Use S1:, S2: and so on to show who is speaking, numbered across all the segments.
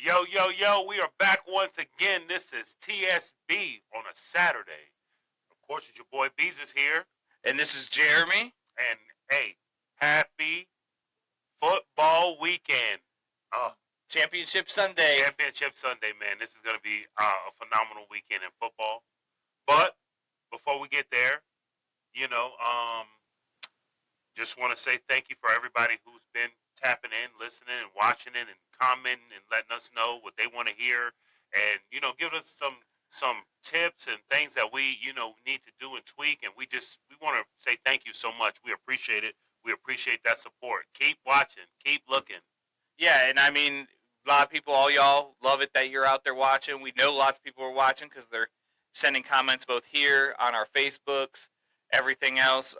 S1: Yo, yo, yo, we are back once again. This is TSB on a Saturday. Of course, it's your boy Beezus here.
S2: And this is Jeremy.
S1: And hey, happy football weekend.
S2: Championship Sunday.
S1: Championship Sunday, man. This is going to be a phenomenal weekend in football. But before we get there, just want to say thank you for everybody who's been tapping in, listening, and watching it, and commenting, and letting us know what they want to hear, and give us some tips and things that we need to do and tweak. And we want to say thank you so much. We appreciate it. We appreciate that support. Keep watching. Keep looking.
S2: Yeah, and I mean, a lot of people, all y'all, love it that you're out there watching. We know lots of people are watching because they're sending comments both here on our Facebooks, everything else.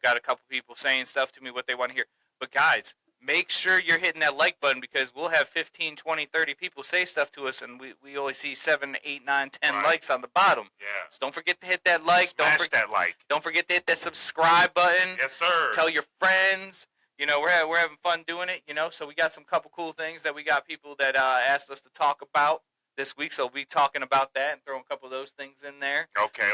S2: Got a couple people saying stuff to me, what they want to hear. But guys, make sure you're hitting that like button because we'll have 15, 20, 30 people say stuff to us, and we only see 7, 8, 9, 10
S1: Right.
S2: likes on the bottom.
S1: Yeah.
S2: So don't forget to hit that like.
S1: Smash that like.
S2: Don't forget to hit that subscribe button.
S1: Yes, sir.
S2: Tell your friends. We're having fun doing it, so we got some couple cool things that we got people that asked us to talk about this week, so we'll be talking about that and throwing a couple of those things in there.
S1: Okay.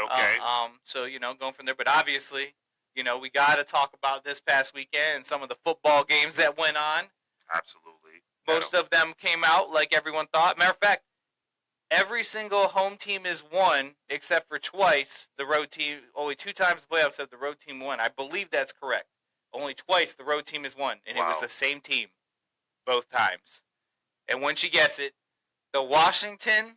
S2: So, going from there. But obviously, we got to talk about this past weekend and some of the football games that went on.
S1: Absolutely.
S2: Most of them came out like everyone thought. Matter of fact, every single home team is won except for twice. The road team, only 2 times the playoffs have the road team won. I believe that's correct. Only twice the road team has won, and It was the same team both times. And once you guess it, the Washington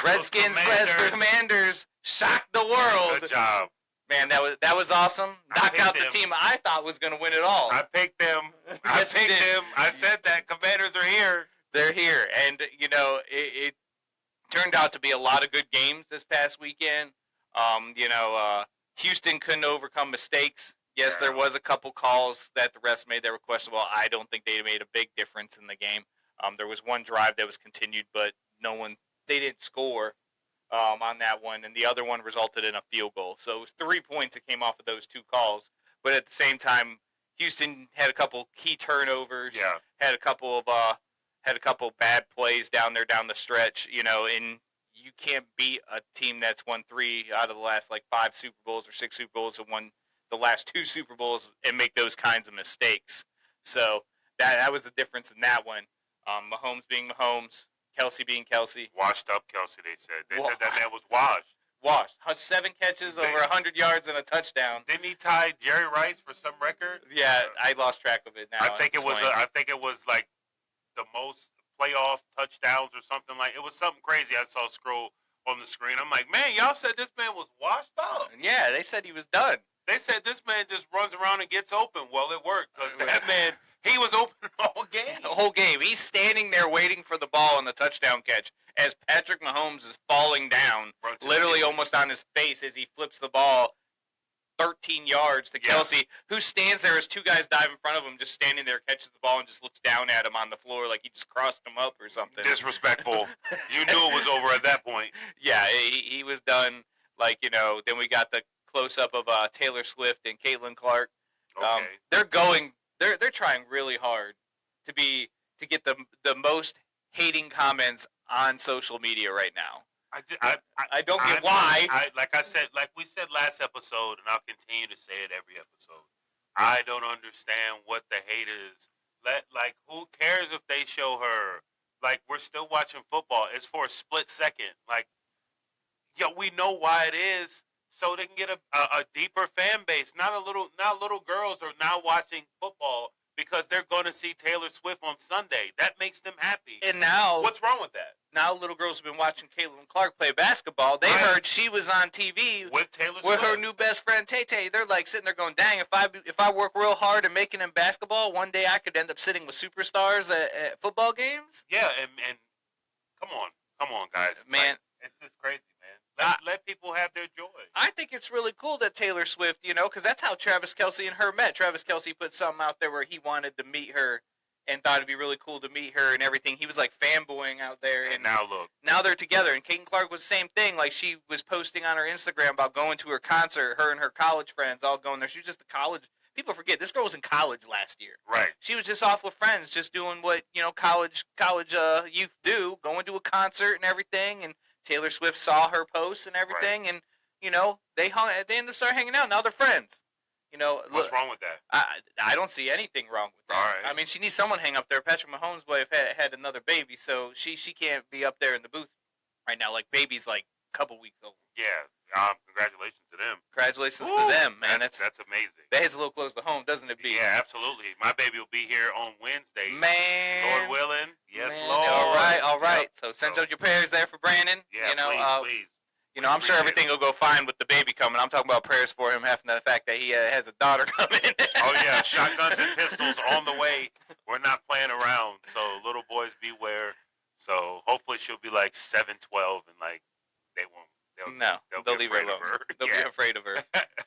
S2: Redskins / Commanders shocked the world.
S1: Good job.
S2: Man, that was awesome. Knocked out the team I thought was going to win it all.
S1: I picked them.
S2: Yes,
S1: I picked them. I said that. Commanders are here.
S2: They're here. And, it turned out to be a lot of good games this past weekend. Houston couldn't overcome mistakes. Yes, there was a couple calls that the refs made that were questionable. I don't think they made a big difference in the game. There was one drive that was continued, but they didn't score on that one, and the other one resulted in a field goal. So it was 3 points that came off of those 2 calls. But at the same time, Houston had a couple key turnovers.
S1: Yeah.
S2: Had a couple bad plays down the stretch. And you can't beat a team that's won 3 out of the last 5 Super Bowls or 6 Super Bowls and won the last 2 Super Bowls and make those kinds of mistakes. So that was the difference in that one. Mahomes being Mahomes, Kelsey being Kelsey.
S1: Washed up Kelsey, they said. They said that man was washed.
S2: 7 catches, over 100 yards and a touchdown.
S1: Didn't he tie Jerry Rice for some record?
S2: Yeah, I lost track of it now.
S1: I think it was like the most playoff touchdowns or something like. It was something crazy. I saw scroll on the screen. I'm like, man, y'all said this man was washed up.
S2: Yeah, they said he was done.
S1: They said this man just runs around and gets open. Well, it worked because that man, he was open all game.
S2: The whole game. He's standing there waiting for the ball on the touchdown catch as Patrick Mahomes is falling down, literally almost on his face as he flips the ball 13 yards to Kelsey, who stands there as 2 guys dive in front of him, just standing there, catches the ball, and just looks down at him on the floor like he just crossed him up or something.
S1: Disrespectful. You knew it was over at that point.
S2: Yeah, he was done. Then we got the close-up of Taylor Swift and Caitlin Clark.
S1: Okay.
S2: They're trying really hard to get the most hating comments on social media right now. I don't get why.
S1: Like we said last episode, and I'll continue to say it every episode. I don't understand what the hate is. Who cares if they show her? We're still watching football. It's for a split second. We know why it is. So they can get a deeper fan base. Not little girls are now watching football because they're going to see Taylor Swift on Sunday. That makes them happy.
S2: And now,
S1: what's wrong with that?
S2: Now little girls have been watching Caitlin Clark play basketball. They heard she was on TV
S1: with Taylor
S2: with
S1: Swift,
S2: her new best friend Tay Tay. They're sitting there going, "Dang, if I work real hard at making them basketball, one day I could end up sitting with superstars at football games."
S1: Yeah, and come on, guys,
S2: man,
S1: it's just crazy. Let people have their joy.
S2: I think it's really cool that Taylor Swift, because that's how Travis Kelce and her met. Travis Kelce put something out there where he wanted to meet her and thought it'd be really cool to meet her and everything. He was fanboying out there. And
S1: now look.
S2: Now they're together. And Caitlin Clark was the same thing. She was posting on her Instagram about going to her concert, her and her college friends all going there. She was just a college People forget this girl was in college last year.
S1: Right.
S2: She was just off with friends, just doing what college youth do, going to a concert and everything. And Taylor Swift saw her posts and everything,
S1: Right.
S2: and they ended up starting hanging out. Now they're friends.
S1: What's wrong with that?
S2: I don't see anything wrong with that.
S1: All right.
S2: I mean, she needs someone hang up there. Patrick Mahomes' wife had another baby, so she can't be up there in the booth right now. Like, baby's like a couple weeks old.
S1: Yeah. Congratulations to them.
S2: Congratulations
S1: Woo!
S2: to them, man.
S1: That's amazing.
S2: That hits a little close to home, doesn't it, B?
S1: Yeah, absolutely. My baby will be here on Wednesday.
S2: Man.
S1: Lord willing. Yes,
S2: Man.
S1: Lord.
S2: All right.
S1: Yep.
S2: So send out your prayers there for Brandon.
S1: Yeah, please.
S2: I'm sure everything will go fine with the baby coming. I'm talking about prayers for him, having the fact that he has a daughter coming.
S1: Oh, yeah. Shotguns and pistols on the way. We're not playing around. So, little boys beware. So, hopefully she'll be like 7, 12, and like they won't.
S2: They'll leave her alone. They'll be afraid of her.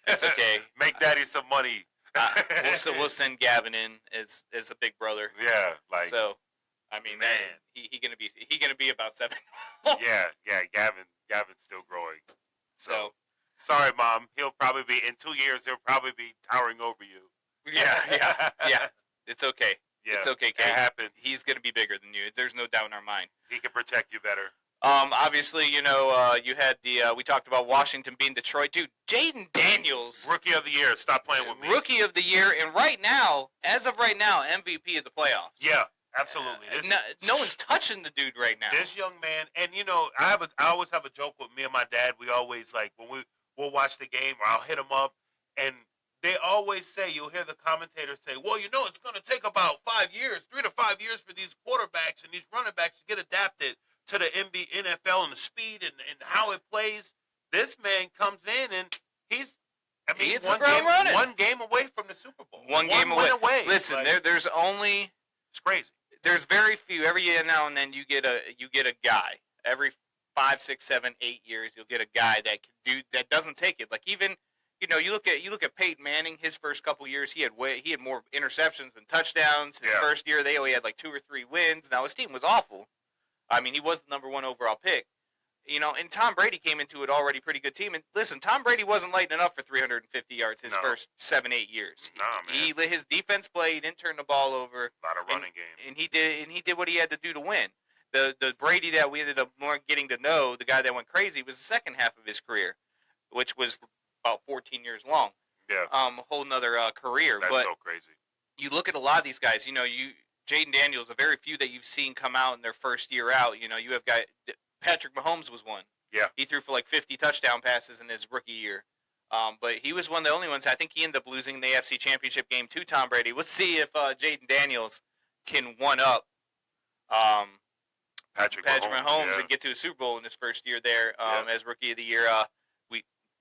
S2: It's okay.
S1: Make daddy some money.
S2: We'll send Gavin in as a big brother.
S1: Yeah, like
S2: so. I mean,
S1: man,
S2: he gonna be about 7.
S1: yeah. Gavin's still growing.
S2: So
S1: sorry, Mom. He'll probably be in 2 years. He'll probably be towering over you.
S2: Yeah. It's okay.
S1: Yeah,
S2: it's okay, Kate.
S1: It happens.
S2: He's gonna be bigger than you. There's no doubt in our mind.
S1: He can protect you better.
S2: Obviously, you had we talked about Washington being Detroit. Dude, Jaden Daniels.
S1: Rookie of the year. Stop playing with me.
S2: Rookie of the year, and as of right now, MVP of the playoffs.
S1: Yeah, absolutely.
S2: No one's touching the dude right now.
S1: This young man, and I always have a joke with me and my dad. We always, like, when we'll watch the game, or I'll hit him up, and they always say, you'll hear the commentators say, well, it's going to take about 5 years, 3 to 5 years for these quarterbacks and these running backs to get adapted to the NFL and the speed and how it plays. This man comes in and he's one game away from the Super Bowl.
S2: One game away. Listen,
S1: like,
S2: there's only
S1: it's crazy.
S2: There's very few. Every year now and then you get a guy. Every 5, 6, 7, 8 years you'll get a guy that doesn't take it. Like, even you look at Peyton Manning. His first couple years he had more interceptions than touchdowns. His first year they only had like 2 or 3 wins. Now his team was awful. I mean, he was the number 1 overall pick. And Tom Brady came into it already pretty good team. And listen, Tom Brady wasn't lighting it up for 350 yards his first 7, 8 years.
S1: No, man.
S2: His defense played. He didn't turn the ball over.
S1: A lot of running game.
S2: And he did what he had to do to win. The Brady that we ended up more getting to know, the guy that went crazy, was the second half of his career, which was about 14 years long.
S1: Yeah.
S2: A whole nother career.
S1: That's so crazy.
S2: You look at a lot of these guys. Jaden Daniels, a very few that you've seen come out in their first year out. You have Patrick Mahomes was one.
S1: Yeah.
S2: He threw for like 50 touchdown passes in his rookie year. But he was one of the only ones. I think he ended up losing the AFC Championship game to Tom Brady. Let's see if Jaden Daniels can one-up Patrick Mahomes and get to a Super Bowl in his first year there as Rookie of the Year.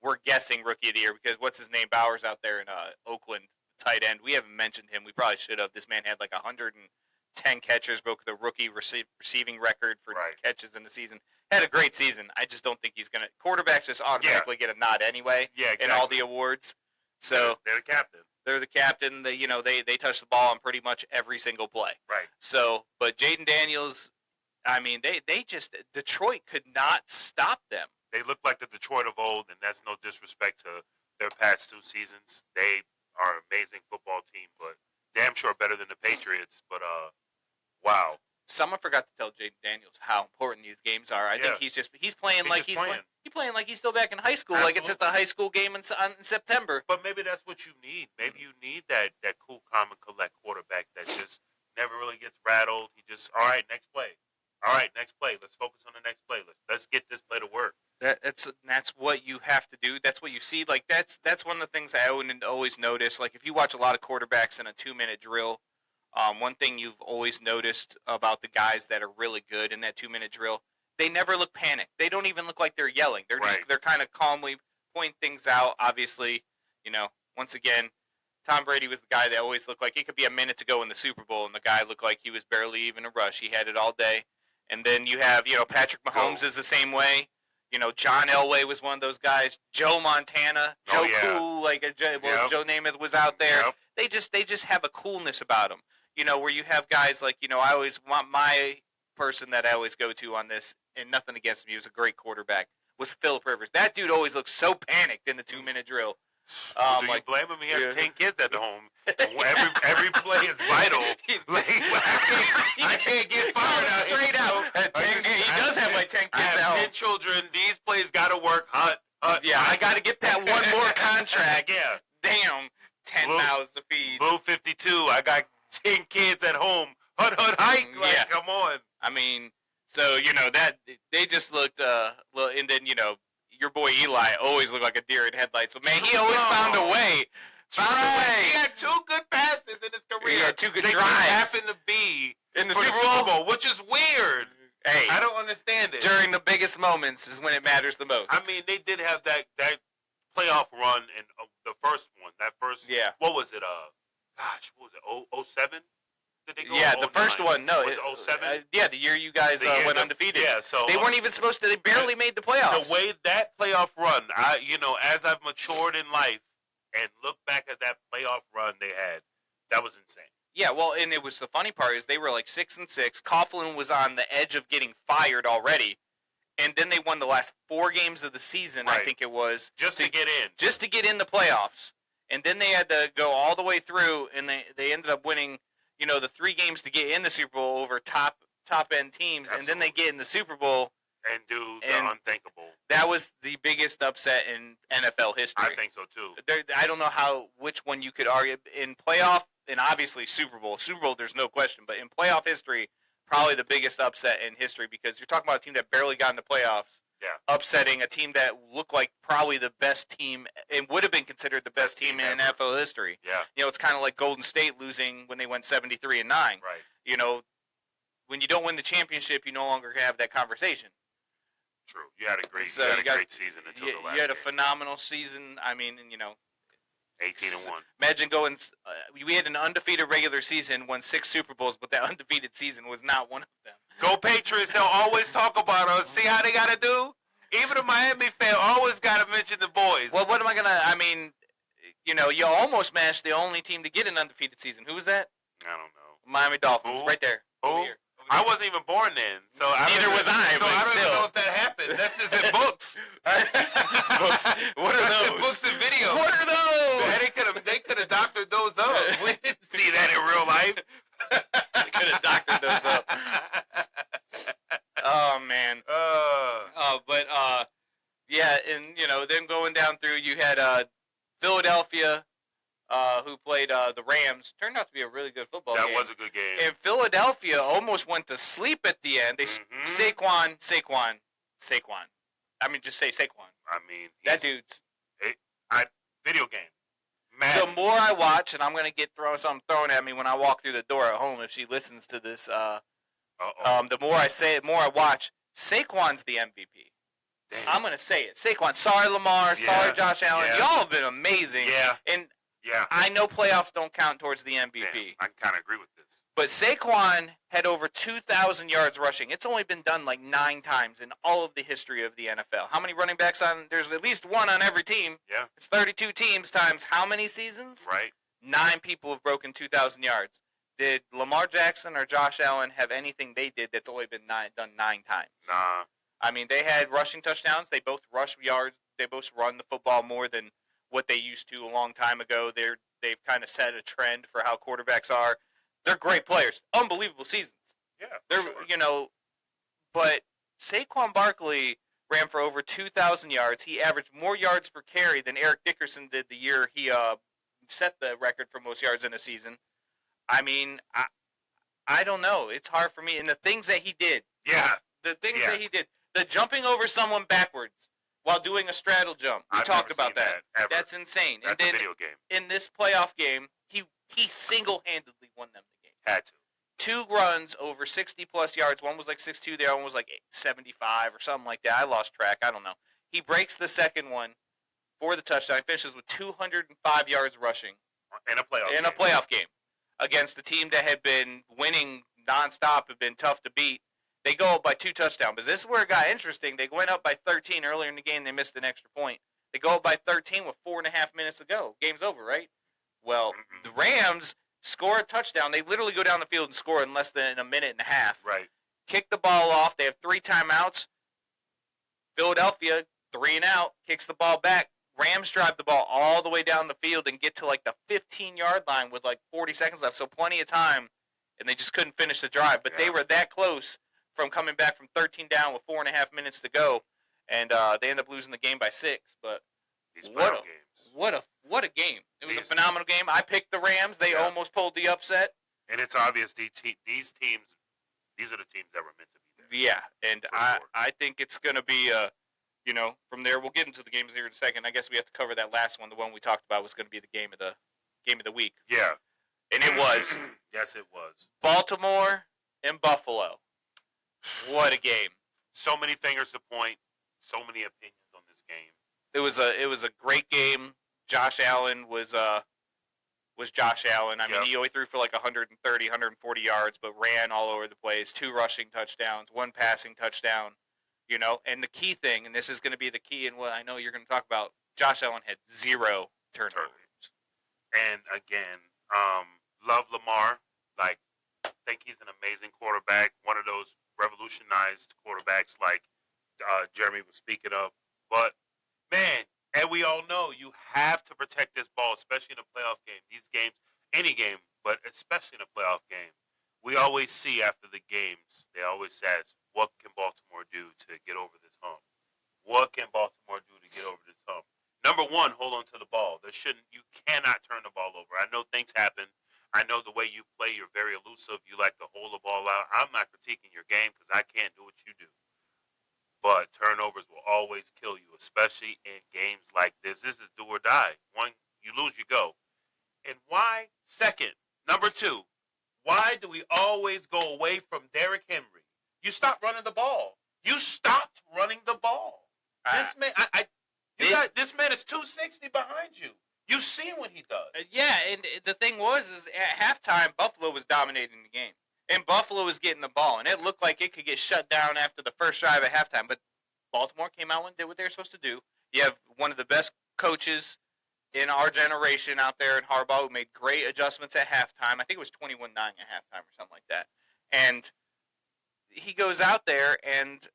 S2: We're guessing Rookie of the Year because what's his name? Bowers out there in Oakland, tight end. We haven't mentioned him. We probably should have. This man had like 110 catches, broke the rookie receiving record for catches in the season. Had a great season. I just don't think he's going to. Quarterbacks just automatically get a nod anyway in all the awards. So
S1: they're the captain.
S2: They're the captain. They touch the ball on pretty much every single play.
S1: Right.
S2: So, but Jaden Daniels, I mean, they just Detroit could not stop them.
S1: They look like the Detroit of old, and that's no disrespect to their past 2 seasons. They are an amazing football team, but damn sure better than the Patriots. But wow.
S2: Someone forgot to tell Jaden Daniels how important these games are. I think he's playing like he's playing like he's still back in high school.
S1: Absolutely.
S2: Like it's just a high school game in September.
S1: But maybe that's what you need. Maybe you need that cool, calm, and collect quarterback that just never really gets rattled. He just, all right, next play. All right, next play. Let's focus on the next play. Let's get this play to work.
S2: That's what you have to do. That's what you see. Like that's one of the things I always notice. Like if you watch a lot of quarterbacks in a 2-minute drill, one thing you've always noticed about the guys that are really good in that 2-minute drill, they never look panicked. They don't even look like they're yelling. They're kind of calmly pointing things out. Obviously, once again, Tom Brady was the guy that always looked like it could be a minute to go in the Super Bowl, and the guy looked like he was barely even a rush. He had it all day. And then you have, Patrick Mahomes is the same way. John Elway was one of those guys. Joe Montana, Joe Cool, Joe Namath was out there. Yep. They just have a coolness about them. Where you have guys like, I always want my person that I always go to on this, and nothing against him, he was a great quarterback, was Phillip Rivers. That dude always looks so panicked in the 2-minute drill.
S1: Well, do you
S2: Like,
S1: blame him? He has
S2: yeah.
S1: 10 kids at home. Every play is vital. Like, I can't get fired out here.
S2: Straight out. He does have like 10 kids
S1: I
S2: at
S1: have
S2: home.
S1: 10 children. These plays got to work.
S2: Yeah, I got to get that one more contract.
S1: Yeah.
S2: Damn, 10
S1: Blue-
S2: mouths to feed.
S1: Blue 52. I got 10 kids at home. Hike. Like,
S2: Yeah.
S1: come on.
S2: I mean, so that they just looked and then your boy Eli always looked like a deer in headlights, but man, he always found a way.
S1: He had 2 good passes in his career.
S2: He had 2 good
S1: they
S2: drives.
S1: happened to be
S2: In the
S1: for
S2: Super Bowl?
S1: which is weird.
S2: Hey,
S1: I don't understand it.
S2: during the biggest moments is when it matters the most.
S1: I mean, they did have that playoff run in the first one. That first,
S2: Yeah.
S1: What was it? Gosh, what was it? 07? Did they go?
S2: Yeah,
S1: or
S2: the first
S1: 09?
S2: one. No,
S1: Was it 07?
S2: yeah, the year you guys went undefeated.
S1: Yeah, so
S2: They weren't even supposed to. They barely made the playoffs.
S1: the way that playoff run, as I've matured in life and look back at that playoff run they had, that was insane.
S2: Yeah, well, and it was the funny part is they were like 6-6. Coughlin was on the edge of getting fired already, and then they won the last 4 games of the season.
S1: Right.
S2: I think it was
S1: Just to get in.
S2: just to get in the playoffs, and then they had to go all the way through, and they ended up winning. The 3 games to get in the Super Bowl over top end teams,
S1: Absolutely.
S2: and then they get in the Super Bowl.
S1: And do the
S2: And
S1: unthinkable.
S2: That was the biggest upset in NFL history.
S1: I think so too.
S2: I don't know which one you could argue in playoff, and obviously Super Bowl. Super Bowl, there's no question, but in playoff history, probably the biggest upset in history because you're talking about a team that barely got in the playoffs, upsetting a team that looked like probably the best team and would have been considered the best team in NFL history.
S1: Yeah.
S2: It's kind of like Golden State losing when they went 73-9.
S1: Right.
S2: When you don't win the championship, you no longer have that conversation.
S1: True. You had a great,
S2: So
S1: great season until the last
S2: You had a
S1: game.
S2: phenomenal season. I mean,
S1: 18-1.
S2: Imagine going. We had an undefeated regular season, won 6 Super Bowls, but that undefeated season was not one of them.
S1: Go Patriots! They'll always talk about us. See how they got to do? Even a Miami fan always got to mention the boys.
S2: Well, what am I gonna? I mean, you almost matched the only team to get an undefeated season. Who was that?
S1: I don't know.
S2: Miami Dolphins,
S1: Who?
S2: right there.
S1: Who?
S2: Over here.
S1: I wasn't even born then, so
S2: Neither was I.
S1: So
S2: but
S1: I don't
S2: still.
S1: even know if that happened. That's just in books.
S2: Books. What are
S1: That's
S2: those?
S1: in books and videos.
S2: What are those?
S1: They could have doctored those up. We didn't see that in real life.
S2: They could have doctored those up. Oh man. Yeah, and then going down through, you had Philadelphia, who played the Rams. Turned out to be a really good football game.
S1: That was a good game.
S2: And Philadelphia almost went to sleep at the end. They Saquon. I mean, just say Saquon.
S1: I mean,
S2: That dude's.
S1: video game.
S2: The more I watch, and I'm gonna get something thrown at me when I walk through the door at home if she listens to this. The more I say it, more I watch. Saquon's the MVP.
S1: Damn.
S2: I'm gonna say it. Saquon. Sorry, Lamar. Sorry, Josh Allen.
S1: Yeah.
S2: Y'all have been amazing.
S1: Yeah.
S2: And
S1: Yeah.
S2: I know playoffs don't count towards the MVP.
S1: Damn. I kind of agree with this.
S2: But Saquon had over 2,000 yards rushing. It's only been done like 9 times in all of the history of the NFL. How many running backs there's at least one on every team.
S1: Yeah.
S2: It's 32 teams times how many seasons?
S1: Right.
S2: 9 people have broken 2,000 yards. Did Lamar Jackson or Josh Allen have anything they did that's only been done 9 times?
S1: Nah.
S2: I mean, they had rushing touchdowns. They both rush yards. They both run the football more than what they used to a long time ago. They've kind of set a trend for how quarterbacks are. They're great players. Unbelievable seasons.
S1: Yeah.
S2: They're
S1: Sure.
S2: But Saquon Barkley ran for over 2,000 yards. He averaged more yards per carry than Eric Dickerson did the year he set the record for most yards in a season. I mean, I don't know. It's hard for me. And the things that he did.
S1: Yeah.
S2: The things
S1: Yeah.
S2: that he did. The jumping over someone backwards while doing a straddle jump. We
S1: I've
S2: talked
S1: never
S2: about
S1: seen
S2: that.
S1: ever.
S2: That's insane.
S1: That's
S2: and
S1: a
S2: then
S1: video game.
S2: in this playoff game, he single-handedly won them the game.
S1: Had to.
S2: 2 runs over 60-plus yards. One was like 62. The other one was like 75 or something like that. I lost track. I don't know. He breaks the second one for the touchdown. He finishes with 205 yards rushing
S1: In a playoff
S2: in
S1: game.
S2: a playoff game against a team that had been winning nonstop, had been tough to beat. They go up by 2 touchdowns. But this is where it got interesting. They went up by 13 earlier in the game. They missed an extra point. They go up by 13 with 4.5 minutes to go. Game's over, right? Well, the Rams score a touchdown. They literally go down the field and score in less than a minute and a half.
S1: Right.
S2: Kick the ball off. They have 3 timeouts. Philadelphia, 3 and out, kicks the ball back. Rams drive the ball all the way down the field and get to like the 15-yard line with like 40 seconds left, so plenty of time, and they just couldn't finish the drive. But they were that close from coming back from 13 down with 4.5 minutes to go, and they ended up losing the game by 6. But what a game! It was a phenomenal game. I picked the Rams. They almost pulled the upset.
S1: And it's obvious these teams, these are the teams that were meant to be there.
S2: Yeah, and I think it's going to be from there we'll get into the games here in a second. I guess we have to cover that last one. The one we talked about was going to be the game of the week.
S1: Yeah,
S2: and it was.
S1: Yes, it was.
S2: Baltimore and Buffalo. What a game!
S1: So many fingers to point. So many opinions on this game.
S2: It was a great game. Josh Allen was Josh Allen. I mean, he only threw for like 130, 140 yards, but ran all over the place. 2 rushing touchdowns, 1 passing touchdown. And the key thing, and this is going to be the key, and what I know you're going to talk about, Josh Allen had 0 turnovers.
S1: And again, love Lamar. Like, think he's an amazing quarterback. One of those revolutionized quarterbacks like Jeremy was speaking of. But, man, and we all know you have to protect this ball, especially in a playoff game. These games, any game, but especially in a playoff game. We always see after the games, they always says, what can Baltimore do to get over this hump? What can Baltimore do to get over this hump? Number one, hold on to the ball. You cannot turn the ball over. I know things happen. I know the way you play, you're very elusive. You like to hold the ball out. I'm not critiquing your game because I can't do what you do. But turnovers will always kill you, especially in games like this. This is do or die. One, you lose, you go. And why? Second, number 2, why do we always go away from Derrick Henry? You stopped running the ball. You stopped running the ball. This man, this man is 260 behind you. You've seen what he does.
S2: Yeah, and the thing was, is at halftime, Buffalo was dominating the game. And Buffalo was getting the ball, and it looked like it could get shut down after the first drive at halftime. But Baltimore came out and did what they were supposed to do. You have one of the best coaches in our generation out there in Harbaugh who made great adjustments at halftime. I think it was 21-9 at halftime or something like that. And he goes out there, and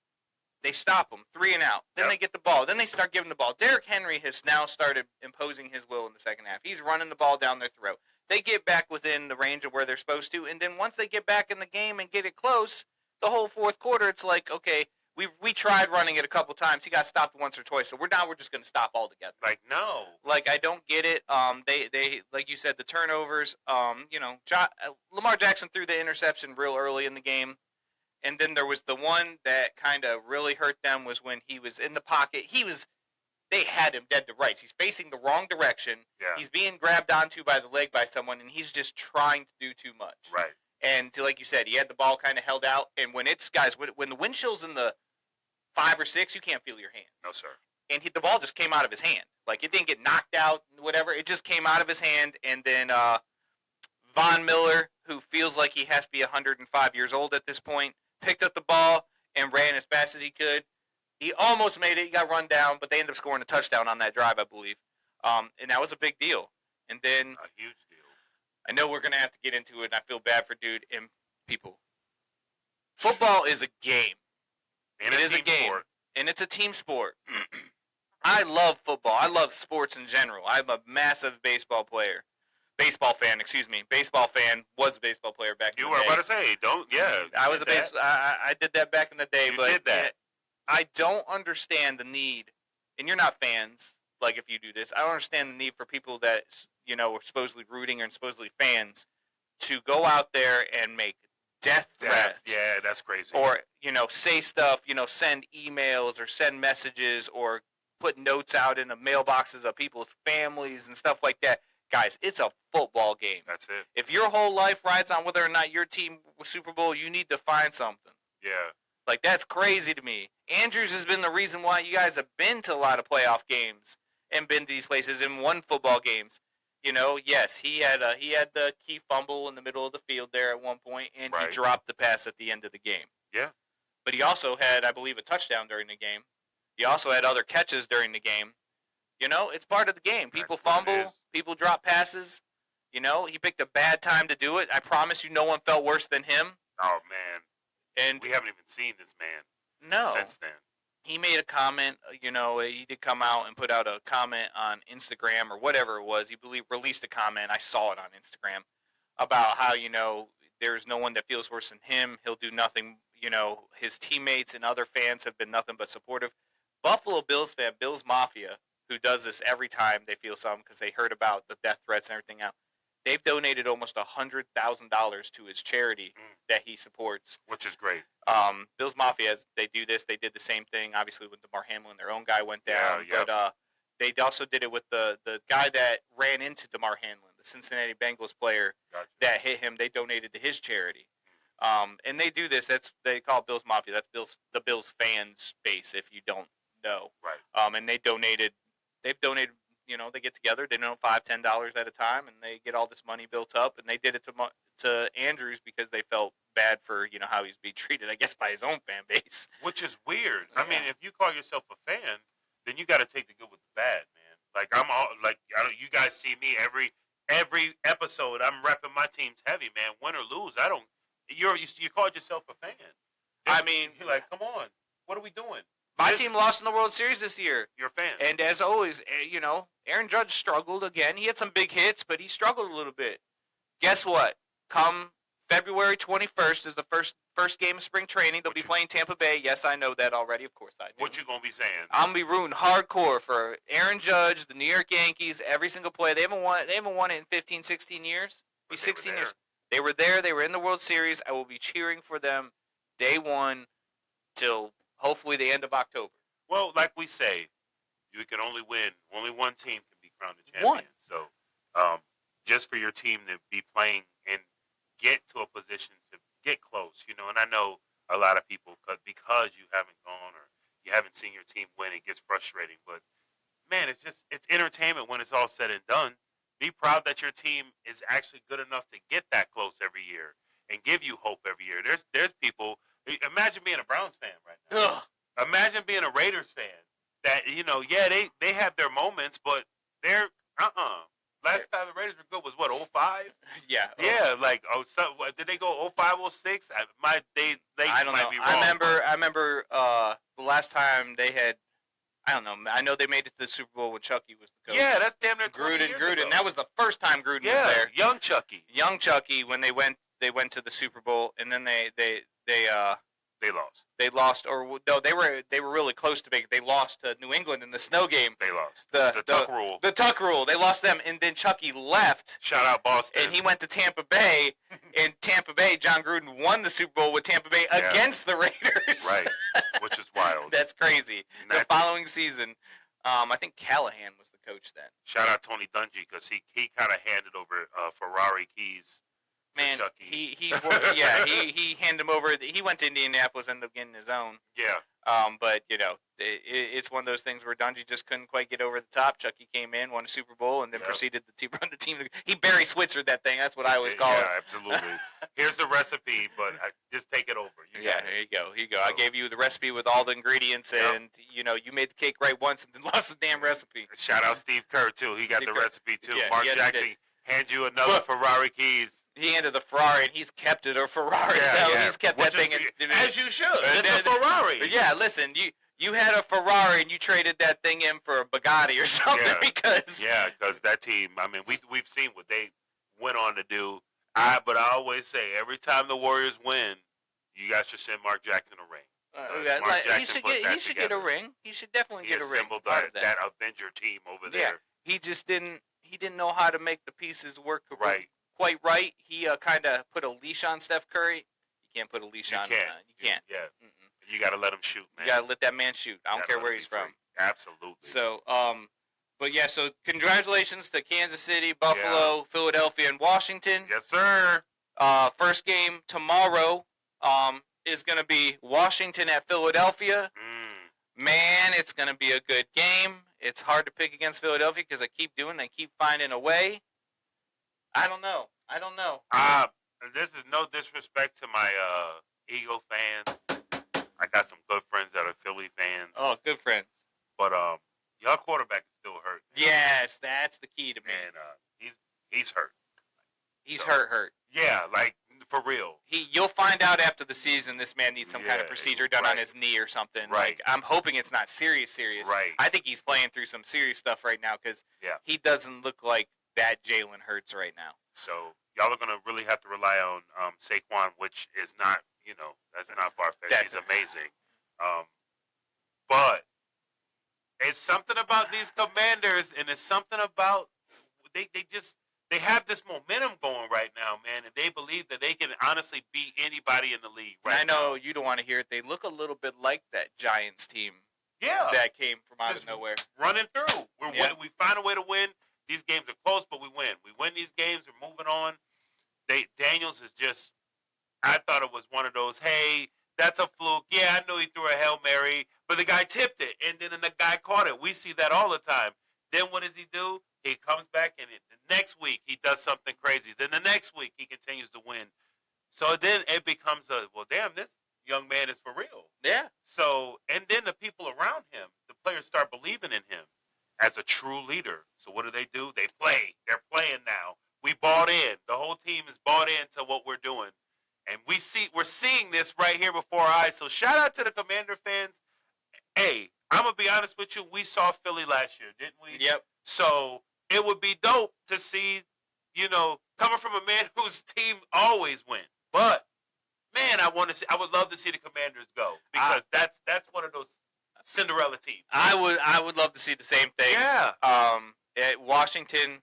S2: they stop him, 3 and out. Then they get the ball. Then they start giving the ball. Derrick Henry has now started imposing his will in the second half. He's running the ball down their throat. They get back within the range of where they're supposed to, and then once they get back in the game and get it close, the whole fourth quarter, it's like, okay, we tried running it a couple times. He got stopped once or twice, so we're just going to stop altogether.
S1: Like, no.
S2: Like, I don't get it. They like you said, the turnovers. Lamar Jackson threw the interception real early in the game. And then there was the one that kind of really hurt them was when he was in the pocket. They had him dead to rights. He's facing the wrong direction.
S1: Yeah.
S2: He's being grabbed onto by the leg by someone, and he's just trying to do too much.
S1: Right.
S2: And like you said, he had the ball kind of held out. And when the wind chill's in the 5 or 6, you can't feel your hands.
S1: No, sir.
S2: And the ball just came out of his hand. Like, it didn't get knocked out, whatever. It just came out of his hand. And then Von Miller, who feels like he has to be 105 years old at this point, picked up the ball and ran as fast as he could. He almost made it. He got run down, but they ended up scoring a touchdown on that drive, I believe. And that was a big deal. And then
S1: a huge deal.
S2: I know we're going to have to get into it, and I feel bad for dude and people. Football is a game.
S1: And
S2: it is a game. Sport. And it's a team sport. I love football. I love sports in general. I'm a massive baseball fan, Baseball fan, was a baseball player back in the day.
S1: You were about to say,
S2: I was I did that back in the day,
S1: but did that.
S2: I don't understand the need, and you're not fans, like if you do this, I don't understand the need for people that, are supposedly rooting and supposedly fans to go out there and make death threats.
S1: Yeah, that's crazy.
S2: Or, say stuff, send emails or send messages or put notes out in the mailboxes of people's families and stuff like that. Guys, it's a football game.
S1: That's it.
S2: If your whole life rides on whether or not your team was Super Bowl, you need to find something.
S1: Yeah.
S2: Like, that's crazy to me. Andrews has been the reason why you guys have been to a lot of playoff games and been to these places and won football games. Yes, he had the key fumble in the middle of the field there at one point, and he dropped the pass at the end of the game.
S1: Yeah.
S2: But he also had, I believe, a touchdown during the game. He also had other catches during the game. It's part of the game. People fumble. People drop passes. He picked a bad time to do it. I promise you no one felt worse than him.
S1: Oh, man.
S2: And
S1: we haven't even seen this man
S2: no.
S1: since then.
S2: he made a comment. He did come out and put out a comment on Instagram or whatever it was. He released a comment. I saw it on Instagram about how there's no one that feels worse than him. He'll do nothing. His teammates and other fans have been nothing but supportive. Buffalo Bills fan, Bills Mafia, who does this every time they feel something because they heard about the death threats and everything else. They've donated almost $100,000 to his charity that he supports,
S1: which is great.
S2: Bills Mafia, they do this. They did the same thing, obviously, when DeMar Hamlin, their own guy, went down.
S1: Yeah.
S2: But they also did it with the guy that ran into DeMar Hamlin, the Cincinnati Bengals player that hit him. They donated to his charity. And they do this. They call it Bills Mafia. That's the Bills fan space, if you don't know.
S1: Right.
S2: And they've donated. They get together. They donate $5-10 at a time, and they get all this money built up. And they did it to Andrews because they felt bad for how he's being treated, I guess, by his own fan base.
S1: Which is weird. Yeah. I mean, if you call yourself a fan, then you got to take the good with the bad, man. Like you guys see me every episode. I'm repping my teams heavy, man. Win or lose, I don't. You called yourself a fan.
S2: I mean,
S1: you're like, come on, what are we doing?
S2: My team lost in the World Series this year.
S1: You're a fan.
S2: And as always, Aaron Judge struggled again. He had some big hits, but he struggled a little bit. Guess what? Come February 21st is the first game of spring training. They'll be playing Tampa Bay. Yes, I know that already. Of course I do.
S1: What you going to be saying?
S2: I'm going to be rooting hardcore for Aaron Judge, the New York Yankees, every single play. They haven't won it in 15, 16 years. Be 16 years. They were there. They were in the World Series. I will be cheering for them day one till hopefully the end of October.
S1: Well, like we say, you can only win. Only one team can be crowned the champion. So, just for your team to be playing and get to a position to get close, and I know a lot of people, because you haven't gone or you haven't seen your team win, it gets frustrating. But, man, it's entertainment when it's all said and done. Be proud that your team is actually good enough to get that close every year and give you hope every year. There's people. Imagine being a Browns fan right now.
S2: Ugh.
S1: Imagine being a Raiders fan. That they have their moments, but they're Last time the Raiders were good was what, 05?
S2: Yeah.
S1: Yeah, like did they go 05, 06?
S2: I don't know.
S1: Be wrong.
S2: I remember the last time they had. I don't know. I know they made it to the Super Bowl when Chucky was the coach.
S1: Yeah, that's damn near 20 years ago.
S2: That was the first time Gruden was there.
S1: Young Chucky.
S2: Young Chucky when they went to the Super Bowl, and then they
S1: lost.
S2: They lost, or no, they were really close to making. They lost to New England in the snow game.
S1: They lost.
S2: The
S1: Tuck rule.
S2: The Tuck rule. They lost them, and then Chucky left.
S1: Shout out Boston.
S2: And he went to Tampa Bay. In Tampa Bay, John Gruden won the Super Bowl with Tampa Bay against the Raiders.
S1: Right, which is wild.
S2: That's crazy. The following season, I think Callahan was the coach then.
S1: Shout out Tony Dungy because he kind of handed over Ferrari keys.
S2: Man,
S1: Chucky.
S2: he handed him over. He went to Indianapolis, ended up getting his own.
S1: Yeah.
S2: But it's one of those things where Dungy just couldn't quite get over the top. Chucky came in, won a Super Bowl, and then proceeded to run the team. He Barry Switzered that thing. That's what I always call it.
S1: Yeah, absolutely. Here's the recipe, but just take it over.
S2: Here you go. So, I gave you the recipe with all the ingredients, and you made the cake right once and then lost the damn recipe.
S1: Shout out Steve Kerr too. He got the recipe too.
S2: Yeah,
S1: Mark Jackson hand you another Ferrari keys.
S2: He handed the Ferrari, and he's kept it. Or Ferrari, he's kept that thing.
S1: As you should. It's a Ferrari.
S2: Yeah, listen, you had a Ferrari, and you traded that thing in for a Bugatti or something because
S1: that team. I mean, we've seen what they went on to do. But I always say every time the Warriors win, you guys should send Mark Jackson a ring.
S2: He should get a ring. He should definitely get a ring.
S1: He assembled that Avenger team over there.
S2: Yeah, he just didn't. He didn't know how to make the pieces work quite right. He kind of put a leash on Steph Curry. You can't put a leash on. You can't.
S1: Yeah. Mm-mm. You got to let him shoot, man.
S2: You got to let that man shoot. I don't care where he's from.
S1: Absolutely.
S2: So, so congratulations to Kansas City, Buffalo, Philadelphia, and Washington.
S1: Yes, sir.
S2: First game tomorrow is going to be Washington at Philadelphia. Man, it's going to be a good game. It's hard to pick against Philadelphia because I keep finding a way. I don't know.
S1: This is no disrespect to my Eagle fans. I got some good friends that are Philly fans.
S2: Oh, good friends.
S1: But your quarterback is still hurt. Man.
S2: Yes, that's the key to me.
S1: And he's hurt.
S2: He's hurt.
S1: Yeah, like For real.
S2: You'll find out after the season this man needs some kind of procedure done on his knee or something.
S1: Right.
S2: Like, I'm hoping it's not serious.
S1: Right.
S2: I think he's playing through some serious stuff right now because he doesn't look like that Jalen Hurts right now.
S1: So y'all are going to really have to rely on Saquon, which is not, that's not far-fetched. He's amazing. But it's something about these Commanders, and it's something about they have this momentum going right now, man, and they believe that they can honestly beat anybody in the league right now.
S2: I know you don't want to hear it. They look a little bit like that Giants team that came from out of nowhere.
S1: Running through. We find a way to win. These games are close, but we win. We win these games. We're moving on. Daniels is just, I thought it was one of those, hey, that's a fluke. Yeah, I knew he threw a Hail Mary, but the guy tipped it, and then the guy caught it. We see that all the time. Then what does he do? He comes back, and the next week he does something crazy. Then the next week he continues to win. So then it becomes damn, this young man is for real.
S2: Yeah.
S1: So, and then the people around him, the players start believing in him as a true leader. So what do? They play. They're playing now. We bought in. The whole team is bought into what we're doing. And we're seeing this right here before our eyes. So shout out to the Commander fans. Hey, I'm going to be honest with you. We saw Philly last year, didn't we?
S2: Yep.
S1: So it would be dope to see, coming from a man whose team always wins. But, man, I would love to see the Commanders go. Because that's one of those Cinderella teams.
S2: I would love to see the same thing.
S1: Yeah.
S2: Washington,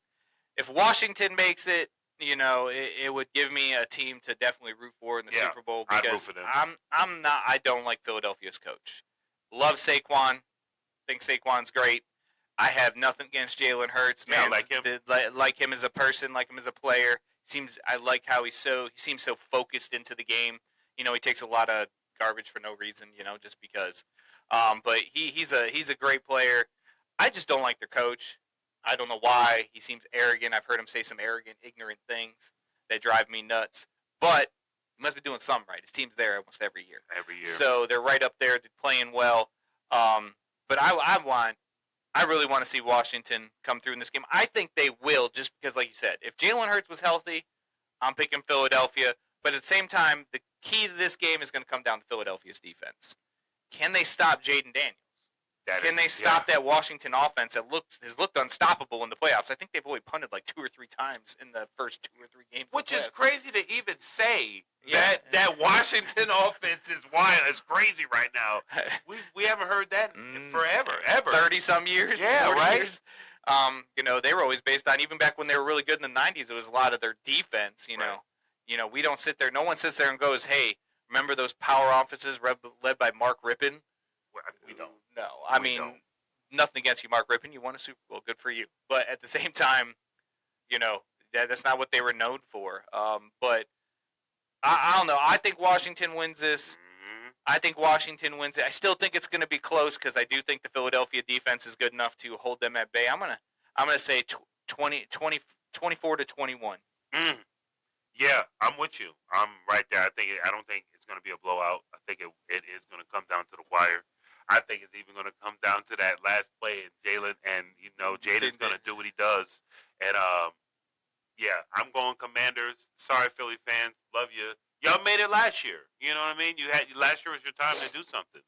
S2: if Washington makes it, it would give me a team to definitely root for in the Super Bowl because
S1: I'd root for them.
S2: I don't like Philadelphia's coach. Love Saquon. Think Saquon's great. I have nothing against Jalen Hurts, man.
S1: I like him.
S2: Like him as a person, like him as a player. I like how he seems so focused into the game. He takes a lot of garbage for no reason, just because. But he's a great player. I just don't like their coach. I don't know why. He seems arrogant. I've heard him say some arrogant, ignorant things that drive me nuts. But he must be doing something right. His team's there almost every year. So they're right up there playing well. But I really want to see Washington come through in this game. I think they will just because, like you said, if Jalen Hurts was healthy, I'm picking Philadelphia. But at the same time, the key to this game is going to come down to Philadelphia's defense. Can they stop Jaden Daniels? Can they stop that Washington offense that has looked unstoppable in the playoffs? I think they've only punted like 2 or 3 times in the first 2 or 3 games.
S1: Which is crazy to even say. That Washington offense is wild. It's crazy right now. We haven't heard that forever, ever.
S2: 30-some years.
S1: Yeah,
S2: 40
S1: right.
S2: Years. They were always based on, even back when they were really good in the 90s, it was a lot of their defense, Right. We don't sit there. No one sits there and goes, hey, remember those power offenses led by Mark Rippon?
S1: We don't.
S2: No, I mean, nothing against you, Mark Rippon. You won a Super Bowl. Good for you. But at the same time, that's not what they were known for. But I don't know. I think Washington wins this.
S1: Mm-hmm.
S2: I think Washington wins it. I still think it's going to be close because I do think the Philadelphia defense is good enough to hold them at bay. I'm gonna say 24 to 21.
S1: Mm. Yeah, I'm with you. I'm right there. I don't think it's going to be a blowout. I think it is going to come down to the wire. I think it's even going to come down to that last play, and Jaden's going to do what he does. And I'm going Commanders. Sorry, Philly fans, love you. Y'all made it last year. You know what I mean? Last year was your time to do something.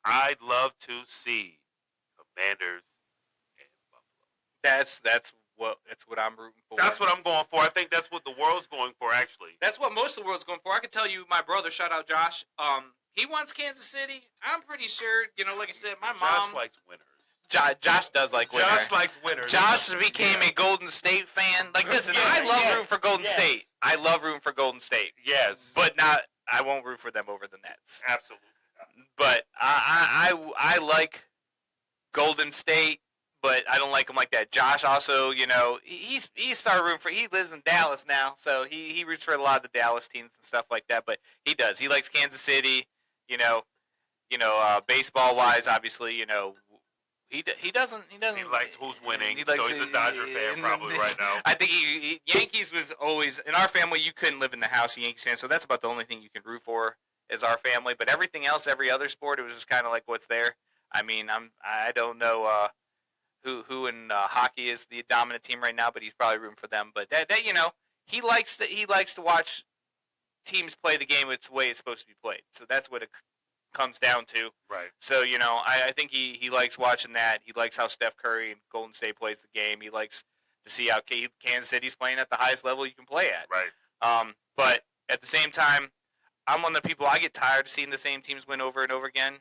S1: I'd love to see Commanders and Buffalo.
S2: That's what I'm rooting for.
S1: That's what I'm going for. I think that's what the world's going for, actually.
S2: That's what most of the world's going for. I can tell you, my brother, shout out Josh. He wants Kansas City. I'm pretty sure, like I said, my mom.
S1: Josh likes winners.
S2: Josh does like winners.
S1: Josh likes winners.
S2: Josh became a Golden State fan. Like, listen, I love rooting for Golden State. I love rooting for Golden State.
S1: Yes.
S2: But I won't root for them over the Nets.
S1: Absolutely.
S2: But I like Golden State, but I don't like them like that. Josh also, he started rooting for. He lives in Dallas now, so he roots for a lot of the Dallas teams and stuff like that. But he does. He likes Kansas City. Baseball wise, obviously, he doesn't. He
S1: likes who's winning. So he's a Dodger fan probably right now.
S2: I think Yankees was always in our family. You couldn't live in the house, Yankees fan. So that's about the only thing you can root for is our family. But everything else, every other sport, it was just kind of like what's there. I mean, I don't know who in hockey is the dominant team right now, but he's probably rooting for them. But that he likes to watch teams play the game its way it's supposed to be played. So that's what it comes down to.
S1: Right.
S2: So, I think he likes watching that. He likes how Steph Curry and Golden State plays the game. He likes to see how Kansas City's playing at the highest level you can play at.
S1: Right.
S2: But at the same time, I'm one of the people, I get tired of seeing the same teams win over and over again.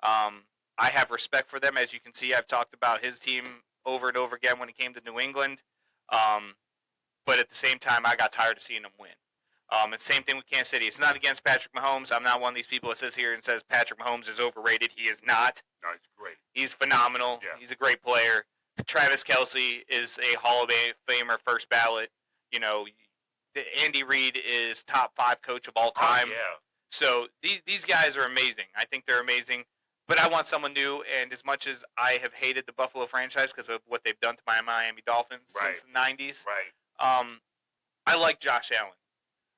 S2: I have respect for them. As you can see, I've talked about his team over and over again when it came to New England. But at the same time, I got tired of seeing them win. And same thing with Kansas City. It's not against Patrick Mahomes. I'm not one of these people that sits here and says Patrick Mahomes is overrated. He is not.
S1: No, he's great.
S2: He's phenomenal.
S1: Yeah.
S2: He's a great player. Travis Kelce is a Hall of Famer, first ballot. Andy Reid is top 5 coach of all time.
S1: Oh, yeah.
S2: So these guys are amazing. I think they're amazing. But I want someone new, and as much as I have hated the Buffalo franchise because of what they've done to my Miami Dolphins since the 90s,
S1: Right.
S2: I like Josh Allen.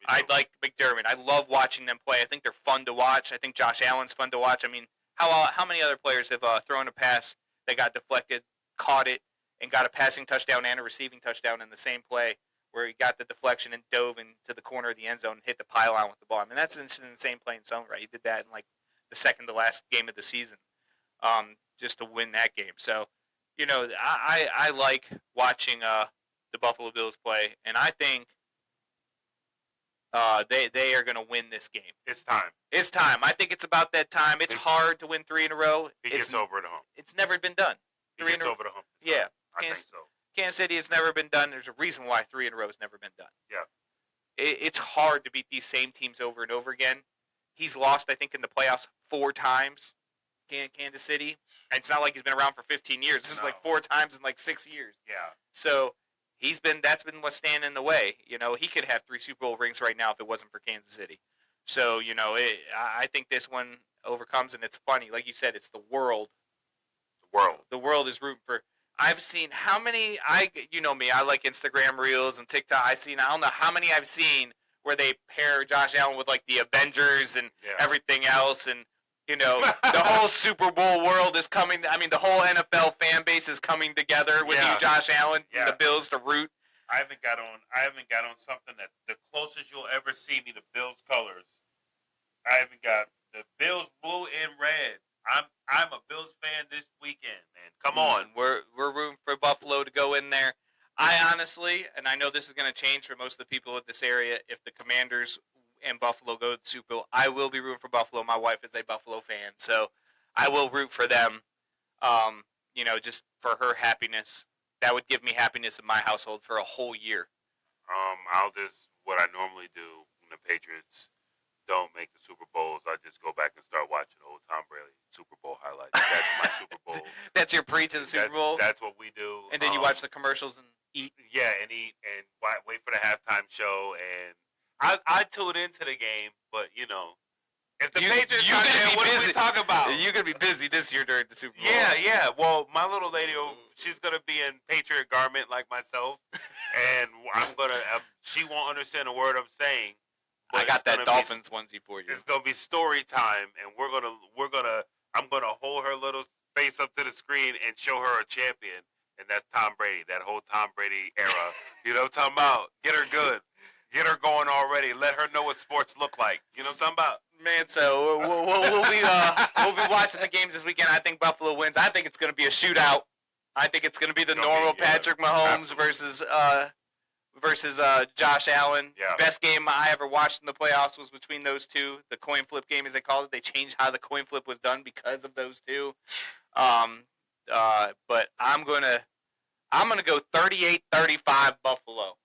S2: I like McDermott. I love watching them play. I think they're fun to watch. I think Josh Allen's fun to watch. I mean, how many other players have thrown a pass that got deflected, caught it, and got a passing touchdown and a receiving touchdown in the same play where he got the deflection and dove into the corner of the end zone and hit the pylon with the ball? I mean, that's in the same play in some right. He did that in like the second to last game of the season just to win that game. So, I like watching the Buffalo Bills play, and I think they are going to win this game.
S1: It's time.
S2: It's time. I think it's about that time. It's hard to win 3 in a row.
S1: He gets over the hump.
S2: It's never been done.
S1: He gets over the hump.
S2: Yeah.
S1: I think so.
S2: Kansas City has never been done. There's a reason why 3 in a row has never been done.
S1: Yeah.
S2: It's hard to beat these same teams over and over again. He's lost, I think, in the playoffs 4 times, Kansas City. And it's not like he's been around for 15 years. This is like 4 times in like 6 years.
S1: Yeah.
S2: So that's been what's standing in the way. He could have 3 Super Bowl rings right now if it wasn't for Kansas City. So, I think this one overcomes, and it's funny. Like you said, it's the world. The world is rooting for. I've seen how many, you know me, I like Instagram Reels and TikTok. I don't know how many I've seen where they pair Josh Allen with like the Avengers and everything else. And, the whole Super Bowl world is coming. I mean, the whole NFL fan base is coming together with you, Josh Allen, and the Bills to root.
S1: I haven't got on something that the closest you'll ever see me to Bills colors. I haven't got the Bills blue and red. I'm a Bills fan this weekend, man. Come on.
S2: We're rooting for Buffalo to go in there. I honestly, and I know this is going to change for most of the people in this area, if the Commanders and Buffalo go to the Super Bowl, I will be rooting for Buffalo. My wife is a Buffalo fan, so I will root for them, just for her happiness. That would give me happiness in my household for a whole year.
S1: I'll just, what I normally do when the Patriots don't make the Super Bowls, I just go back and start watching old Tom Brady Super Bowl highlights. That's my Super Bowl.
S2: That's your pre to the Super Bowl?
S1: That's what we do.
S2: And then you watch the commercials and eat?
S1: Yeah, and eat and wait for the halftime show. And I tune into the game, but, if the Patriots are there, what do we talk about?
S2: You're going to be busy this year during the Super Bowl.
S1: Yeah. Well, my little lady, she's going to be in Patriot garment like myself, and she won't understand a word I'm saying.
S2: I got that Dolphins onesie for you.
S1: It's gonna be story time, and I'm gonna hold her little face up to the screen and show her a champion, and that's Tom Brady. That whole Tom Brady era. You know what I'm talking about? Get her good, get her going already. Let her know what sports look like. You know what I'm talking about?
S2: Man, so we'll be watching the games this weekend. I think Buffalo wins. I think it's gonna be a shootout. I think it's gonna be the normal Patrick Mahomes versus Josh Allen.
S1: Yeah.
S2: Best game I ever watched in the playoffs was between those two. The coin flip game, as they called it. They changed how the coin flip was done because of those two. But I'm gonna go 38-35 Buffalo.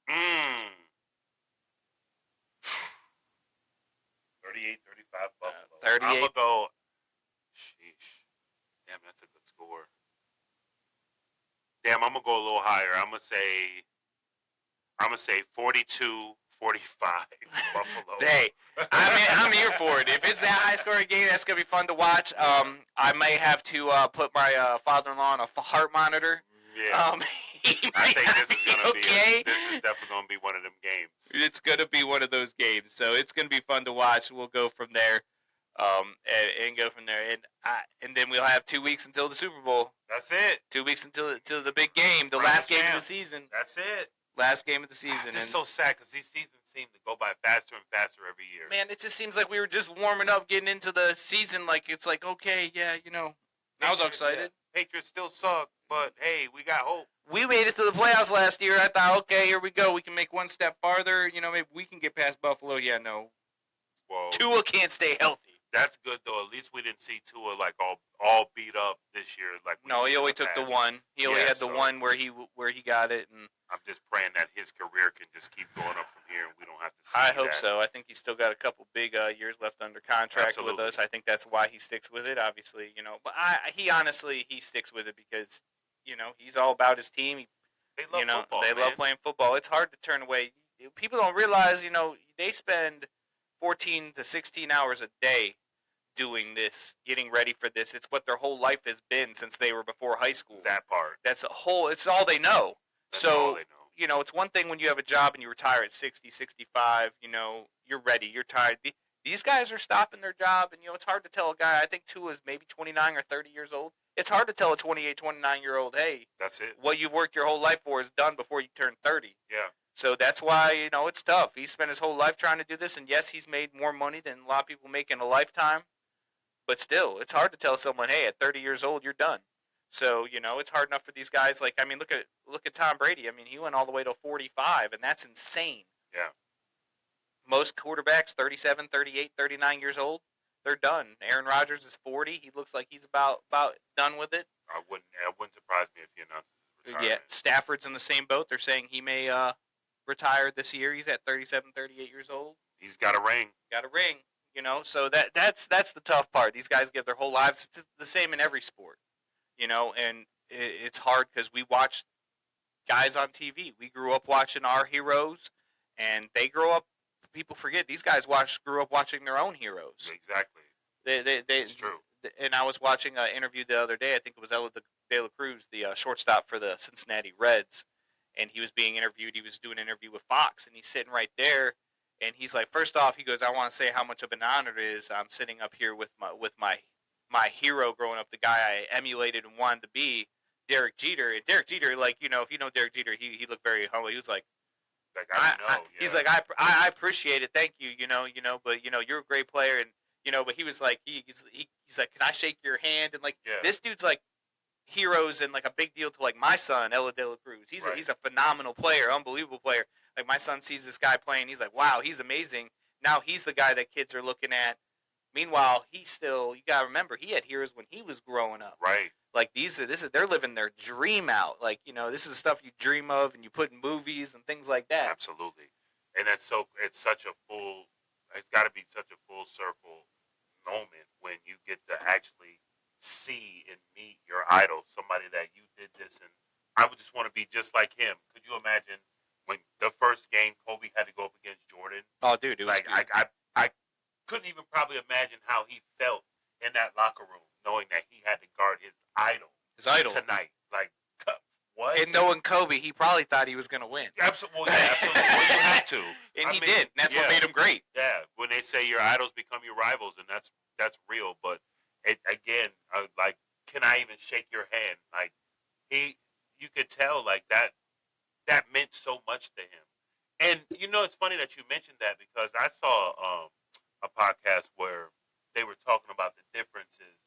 S1: 38-35 Buffalo.
S2: 38.
S1: I'm gonna go. Sheesh. Damn, that's a good score. Damn, I'm gonna go a little higher. I'm gonna say 42-45 Buffalo.
S2: Hey, I'm here for it. If it's that high scoring game, that's gonna be fun to watch. I may have to put my father-in-law on a heart monitor.
S1: Yeah. I think this is gonna be.
S2: Okay.
S1: This is definitely gonna be one of them games.
S2: It's gonna be one of those games, so it's gonna be fun to watch. We'll go from there, and go from there, and then we'll have 2 weeks until the Super Bowl.
S1: That's it.
S2: 2 weeks until the big game, the last game of the season.
S1: That's it.
S2: Last game of the season.
S1: It's just so sad because these seasons seem to go by faster and faster every year.
S2: Man, it just seems like we were just warming up, getting into the season. Like it's like, okay, yeah, I was excited.
S1: Yeah. Patriots still suck, but hey, we got hope.
S2: We made it to the playoffs last year. I thought, okay, here we go. We can make one step farther. Maybe we can get past Buffalo. Yeah, no.
S1: Whoa.
S2: Tua can't stay healthy.
S1: That's good though. At least we didn't see Tua like all beat up this year. Like
S2: no, he only took the one. He only had the one where he got it, and
S1: I'm just praying that his career can just keep going up from here, and we don't have to see
S2: I hope
S1: that.
S2: so. I think he's still got a couple big years left under contract with us. I think that's why he sticks with it. Obviously, But he honestly sticks with it because he's all about his team.
S1: They love football.
S2: They love playing football. It's hard to turn away. People don't realize, they spend 14 to 16 hours a day doing this, getting ready for this. It's what their whole life has been since they were before high school.
S1: That part.
S2: It's all they know.
S1: That's all they know.
S2: It's one thing when you have a job and you retire at 60, 65, you're ready, you're tired. These guys are stopping their job, and, it's hard to tell a guy, I think Tua is maybe 29 or 30 years old. It's hard to tell a 28, 29-year-old, hey,
S1: that's it.
S2: What you've worked your whole life for is done before you turn 30.
S1: Yeah.
S2: So that's why, it's tough. He spent his whole life trying to do this, and yes, he's made more money than a lot of people make in a lifetime. But still, it's hard to tell someone, hey, at 30 years old, you're done. So, it's hard enough for these guys. Like, look at Tom Brady. He went all the way to 45, and that's insane.
S1: Yeah.
S2: Most quarterbacks, 37, 38, 39 years old, they're done. Aaron Rodgers is 40. He looks like he's about done with it.
S1: It wouldn't surprise me if he announced his retirement.
S2: Yeah, Stafford's in the same boat. They're saying he may retire this year. He's at 37, 38 years old.
S1: He's got a ring.
S2: So that's the tough part. These guys give their whole lives. It's the same in every sport, and it's hard because we watch guys on TV. We grew up watching our heroes, and they grow up. People forget these guys grew up watching their own heroes.
S1: Exactly. It's true.
S2: And I was watching an interview the other day. I think it was Ella De La Cruz, the shortstop for the Cincinnati Reds, and he was being interviewed. He was doing an interview with Fox, and he's sitting right there. And he's like, first off, he goes, I want to say how much of an honor it is. I'm sitting up here with my hero growing up, the guy I emulated and wanted to be, Derek Jeter. And Derek Jeter, if you know Derek Jeter, he looked very humble. He was like, he's like, I appreciate it, thank you, but you're a great player, and but he was like, he's like, can I shake your hand? And this dude's like heroes and like a big deal to like my son, Ella De La Cruz. He's a phenomenal player, unbelievable player. Like my son sees this guy playing, he's like, wow, he's amazing. Now he's the guy that kids are looking at. Meanwhile, you gotta remember, he had heroes when he was growing up.
S1: Right.
S2: Like they're living their dream out. Like, this is stuff you dream of and you put in movies and things like that.
S1: Absolutely. And it's got to be such a full circle moment when you get to actually see and meet your idol, somebody that you did this, and I would just want to be just like him. Could you imagine when the first game Kobe had to go up against Jordan?
S2: Oh, dude, it was
S1: I couldn't even probably imagine how he felt in that locker room, knowing that he had to guard his idol tonight. Like, what?
S2: And knowing Kobe, he probably thought he was going to win.
S1: Absolutely, absolutely. Well, you have to,
S2: and he did. And that's what made him great.
S1: Yeah, when they say your idols become your rivals, and that's real. But again, like, can I even shake your hand? Like, you could tell like that meant so much to him. And it's funny that you mentioned that because I saw a podcast where they were talking about the differences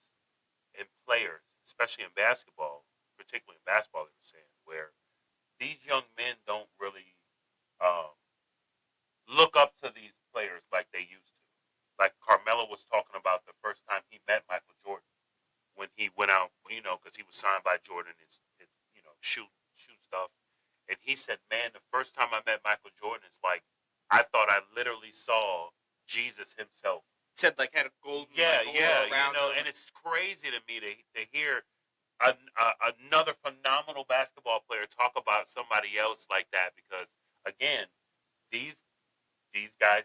S1: in players, especially in basketball, particularly in basketball, they were saying, where these young men don't really look up to these players like they used to. Like Carmelo was talking about the first time he met Michael Jordan when he went out, because he was signed by Jordan, his shoot stuff. And he said, man, the first time I met Michael Jordan, it's like I thought I literally saw Jesus himself.
S2: Said like had a golden
S1: around him. And it's crazy to me to hear another phenomenal basketball player talk about somebody else like that, because again, these guys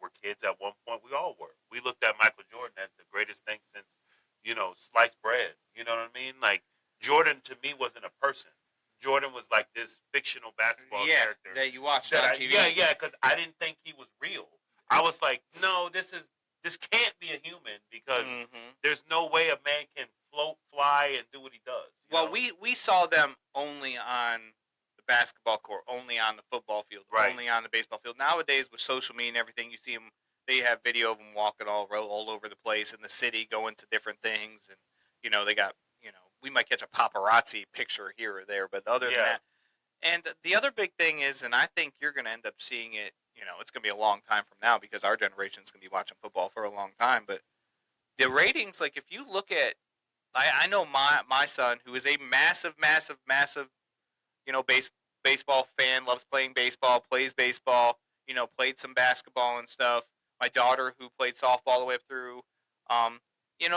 S1: were kids at one point. We all were. We looked at Michael Jordan as the greatest thing since sliced bread. You know what I mean? Like Jordan to me wasn't a person. Jordan was like this fictional basketball character
S2: that you watched on TV.
S1: Because I didn't think he was real. I was like, no, this can't be a human, because there's no way a man can float, fly, and do what he does.
S2: Well, we saw them only on the basketball court, only on the football field,
S1: Right.
S2: only on the baseball field. Nowadays, with social media and everything, you see them. They have video of them walking all over the place in the city, going to different things, and they got we might catch a paparazzi picture here or there, but other than
S1: Yeah.
S2: that, and the other big thing is, and I think you're going to end up seeing it. It's going to be a long time from now because our generation is going to be watching football for a long time. But the ratings, like if you look at, I know my son who is a massive, massive, massive, baseball fan, loves playing baseball, plays baseball, played some basketball and stuff. My daughter who played softball all the way up through. Um,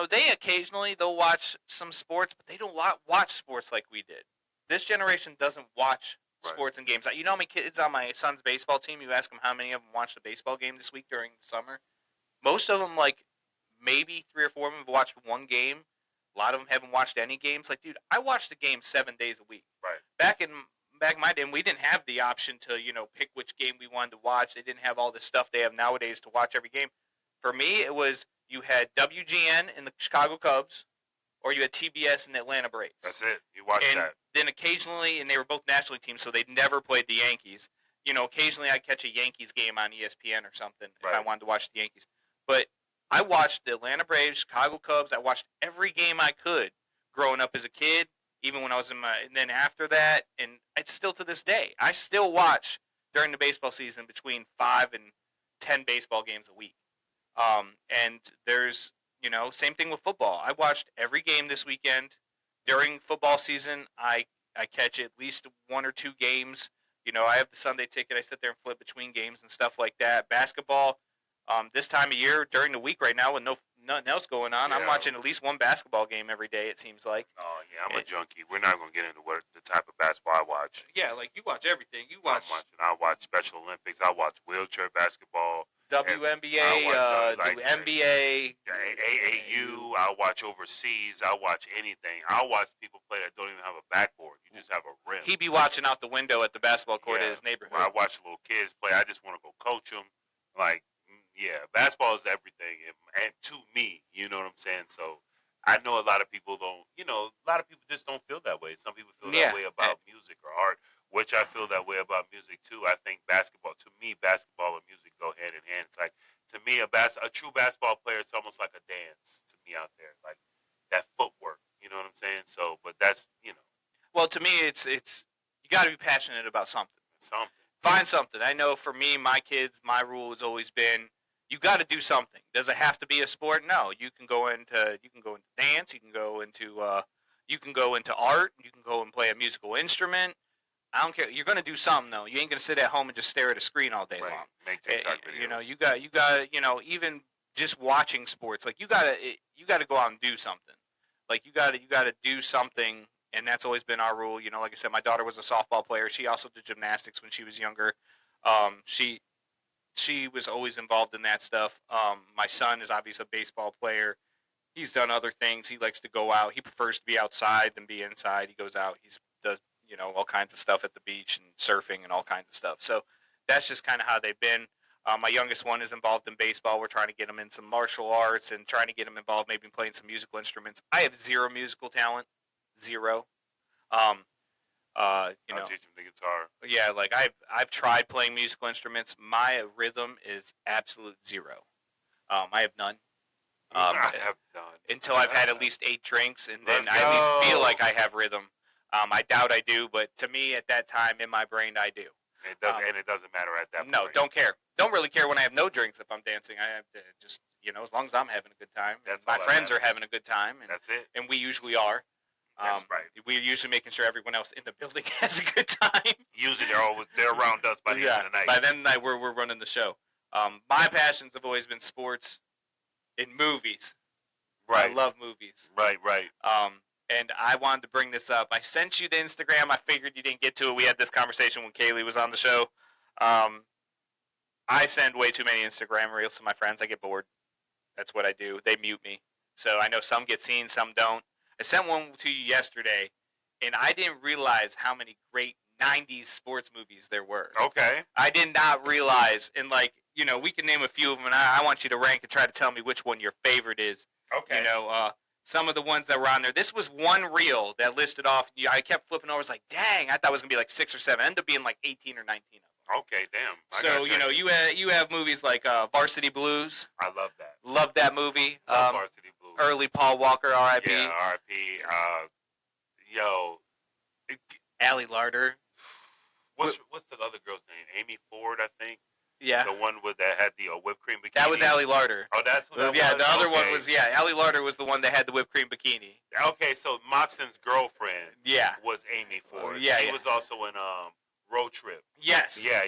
S2: they occasionally they'll watch some sports, but they don't watch sports like we did. This generation doesn't watch sports and games. You know how many kids on my son's baseball team? You ask them how many of them watched a baseball game this week during the summer. Most of them, like maybe 3 or 4 of them, have watched one game. A lot of them haven't watched any games. Like, dude, I watched a game 7 days a week.
S1: Right.
S2: Back in my day, we didn't have the option to pick which game we wanted to watch. They didn't have all this stuff they have nowadays to watch every game. For me, it was you had WGN in the Chicago Cubs, or you had TBS in the Atlanta Braves.
S1: That's it. You watch
S2: and
S1: that.
S2: Then occasionally, and they were both National League teams, so they never played the Yankees. Occasionally I'd catch a Yankees game on ESPN or something if I wanted to watch the Yankees. But I watched the Atlanta Braves, Chicago Cubs. I watched every game I could growing up as a kid, even when I was and then after that, and it's still to this day. I still watch during the baseball season between 5 and 10 baseball games a week. And there's, same thing with football. I watched every game this weekend. During football season, I catch at least 1 or 2 games. I have the Sunday ticket. I sit there and flip between games and stuff like that. Basketball, this time of year, during the week right now with nothing else going on, I'm watching at least one basketball game every day, it seems like.
S1: Oh, yeah, I'm a junkie. We're not going to get into what the type of basketball I watch.
S2: Yeah, like you watch everything.
S1: I watch Special Olympics. I watch wheelchair basketball.
S2: WNBA, NBA,
S1: AAU. I watch overseas. I watch anything. I watch people play that don't even have a backboard. You just have a rim.
S2: He be watching out the window at the basketball court in his neighborhood.
S1: When I watch little kids play, I just want to go coach them. Like, yeah, basketball is everything, and to me, you know what I'm saying? So I know a lot of people don't, a lot of people just don't feel that way. Some people feel that way about music or art, which I feel that way about music too. I think to me, basketball and music go hand in hand. It's like, to me, a true basketball player is almost like a dance to me out there, like that footwork. You know what I'm saying? So, but that's,
S2: Well, to me, it's you got to be passionate about something. Find something. I know for me, my kids, my rule has always been, you got to do something. Does it have to be a sport? No. You can go into dance. You can go into art. You can go and play a musical instrument. I don't care. You're going to do something though. You ain't going to sit at home and just stare at a screen all day long.
S1: Make TikTok videos.
S2: You got even just watching sports. Like you got to go out and do something. Like you got to do something, and that's always been our rule. Like I said, my daughter was a softball player. She also did gymnastics when she was younger. She was always involved in that stuff. My son is obviously a baseball player. He's done other things. He likes to go out. He prefers to be outside than be inside. He goes out. He does all kinds of stuff at the beach and surfing and all kinds of stuff. So that's just kind of how they've been. My youngest one is involved in baseball. We're trying to get him in some martial arts and trying to get him involved maybe playing some musical instruments. I have zero musical talent. Zero.
S1: I'll teach him the guitar.
S2: Yeah, like I've tried playing musical instruments. My rhythm is absolute zero. I have none.
S1: I have none.
S2: Until I've had at least 8 drinks, and then I at least feel like I have rhythm. I doubt I do, but to me at that time in my brain I do.
S1: It doesn't matter at that point.
S2: No, don't care. Don't really care when I have no drinks if I'm dancing. I have to just as long as I'm having a good time. My friends are having a good time. And,
S1: that's it.
S2: And we usually are.
S1: That's right.
S2: We're usually making sure everyone else in the building has a good time.
S1: Usually they're around us by the end of the night.
S2: By the end of the night, we're running the show. My passions have always been sports and movies.
S1: Right.
S2: I love movies.
S1: Right.
S2: And I wanted to bring this up. I sent you the Instagram. I figured you didn't get to it. We had this conversation when Kaylee was on the show. I send way too many Instagram reels to my friends. I get bored. That's what I do. They mute me. So I know some get seen, some don't. I sent one to you yesterday, and I didn't realize how many great 90s sports movies there were.
S1: Okay.
S2: I did not realize. And, we can name a few of them, and I want you to rank and try to tell me which one your favorite is.
S1: Okay.
S2: some of the ones that were on there. This was one reel that listed off. I kept flipping over. I was like, dang, I thought it was going to be like 6 or 7. It ended up being like 18 or 19 of them.
S1: Okay, damn.
S2: So, you have movies like Varsity Blues.
S1: I love that.
S2: Love that movie.
S1: Varsity Blues.
S2: Early Paul Walker, R.I.P.
S1: Yeah, R.I.P. Yo.
S2: Allie Larder.
S1: What's the other girl's name? Amy Ford, I think.
S2: Yeah.
S1: The one that had the whipped cream bikini.
S2: That was Allie Larder.
S1: Oh, that's who that was?
S2: Yeah, the other one was, Allie Larder was the one that had the whipped cream bikini.
S1: Okay, so Moxon's girlfriend was Amy Ford. She was also in Road Trip.
S2: Yes.
S1: Yeah.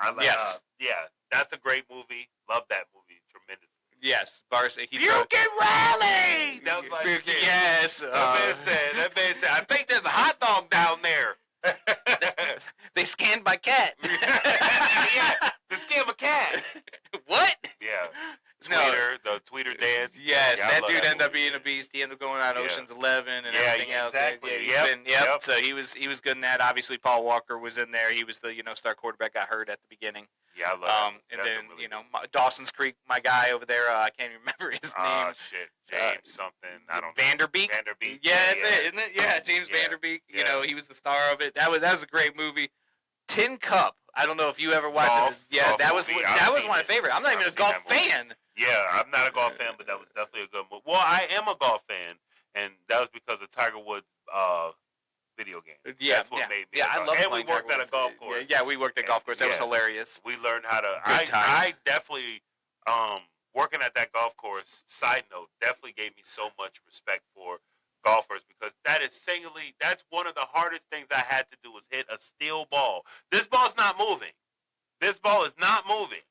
S1: I like,
S2: yes.
S1: That's a great movie. Love that movie tremendously.
S2: Yes, Varsity.
S1: You can rally! That was like,
S2: yes.
S1: That man said, I think there's a hot dog down there.
S2: They scanned my cat.
S1: Yeah, they scanned my cat.
S2: What?
S1: Yeah. Tweeter, the Tweeter dance.
S2: Yes,
S1: Yeah,
S2: that dude
S1: movie.
S2: ended up being a beast. He ended up going on Ocean's 11 and everything else.
S1: Exactly.
S2: Yeah, So he was good in that. Obviously, Paul Walker was in there. He was the star quarterback. Got hurt at the beginning.
S1: Yeah, I love
S2: and then really Dawson's Creek, my guy over there. I can't even remember his name.
S1: Oh shit, James something. I don't know.
S2: Vanderbeek. Yeah, that's it, isn't it? Yeah, James Vanderbeek.
S1: Yeah.
S2: He was the star of it. That was a great movie. Tin Cup. I don't know if you ever watched it. Yeah, that was my favorite. I'm not even a golf fan.
S1: Yeah, I'm not a golf fan, but that was definitely a good movie. Well, I am a golf fan, and that was because of Tiger Woods' video game.
S2: Yeah,
S1: that's what made me.
S2: Yeah, I love.
S1: And we worked at a golf course.
S2: Yeah, we worked at golf course. That was hilarious.
S1: We learned how to.
S2: Good times.
S1: I definitely working at that golf course. Side note, definitely gave me so much respect for golfers because that's one of the hardest things I had to do was hit a steel ball. This ball's not moving. This ball is not moving,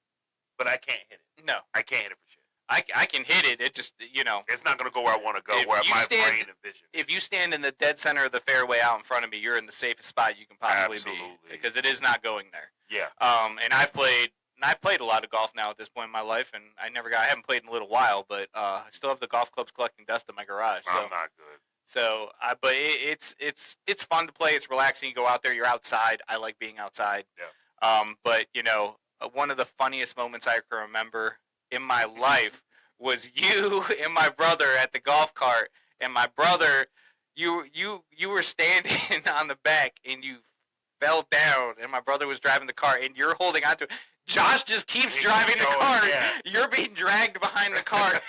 S1: but I can't hit it.
S2: No,
S1: I can't hit it for shit.
S2: I can hit it. It just
S1: it's not going to go where I want to go. Where my brain and vision.
S2: If you stand in the dead center of the fairway out in front of me, you're in the safest spot you can possibly be because it is not going there.
S1: Yeah.
S2: And I've played a lot of golf now at this point in my life, and I haven't played in a little while, but I still have the golf clubs collecting dust in my garage. So.
S1: I'm not good.
S2: So, but it's fun to play. It's relaxing. You go out there. You're outside. I like being outside.
S1: Yeah.
S2: But one of the funniest moments I can remember in my life was you and my brother at the golf cart, and my brother, you were standing on the back and you fell down, and my brother was driving the car, and you're holding onto it. Josh just keeps driving the cart.
S1: Yeah.
S2: You're being dragged behind the cart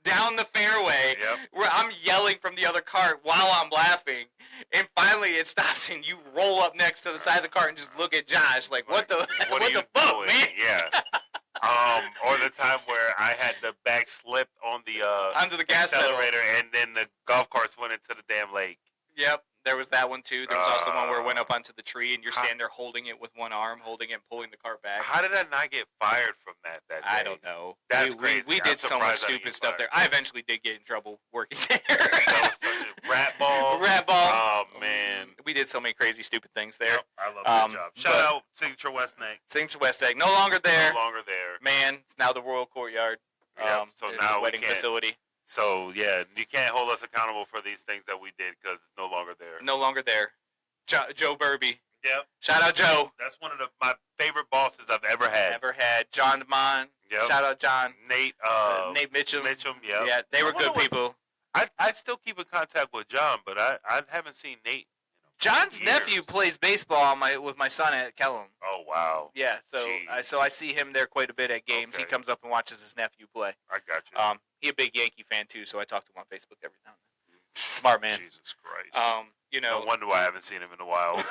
S2: down the fairway.
S1: Yep.
S2: Where I'm yelling from the other cart while I'm laughing, and finally it stops, and you roll up next to the side of the cart and just look at Josh like, what the
S1: what are you
S2: fuck,
S1: doing?
S2: man?
S1: Yeah. Or the time where I had the back slipped on the
S2: onto the gas
S1: accelerator,
S2: pedal.
S1: and then the golf carts went into the damn lake.
S2: Yep. There was that one too. There was also one where it went up onto the tree, and you're standing there holding it with one arm, holding it and pulling the cart back.
S1: How did I not get fired from that day?
S2: I don't know.
S1: That's crazy.
S2: We did so much stupid stuff there. I eventually did get in trouble working there.
S1: That was such a rat ball.
S2: Rat ball.
S1: Oh, man.
S2: We did so many crazy, stupid things there.
S1: Yep, I love that job. Shout out Signature West Neck.
S2: Signature West Egg. No longer there.
S1: No longer there.
S2: Man, it's now the Royal Courtyard.
S1: Yep, so now
S2: the wedding facility.
S1: So, yeah, you can't hold us accountable for these things that we did because it's no longer there.
S2: No longer there. Joe Burby.
S1: Yep.
S2: Shout out Joe.
S1: That's one of my favorite bosses I've ever had. John
S2: DeMond.
S1: Yep.
S2: Shout out John.
S1: Nate Mitchum,
S2: yeah. Yeah, they were good people.
S1: I still keep in contact with John, but I haven't seen Nate.
S2: John's nephew plays baseball with my son at Kellum.
S1: Oh, wow.
S2: Yeah, so I see him there quite a bit at games.
S1: Okay.
S2: He comes up and watches his nephew play.
S1: I got you.
S2: He a big Yankee fan too, so I talk to him on Facebook every now and then. Smart man.
S1: Jesus Christ.
S2: No
S1: wonder why I haven't seen him in a while.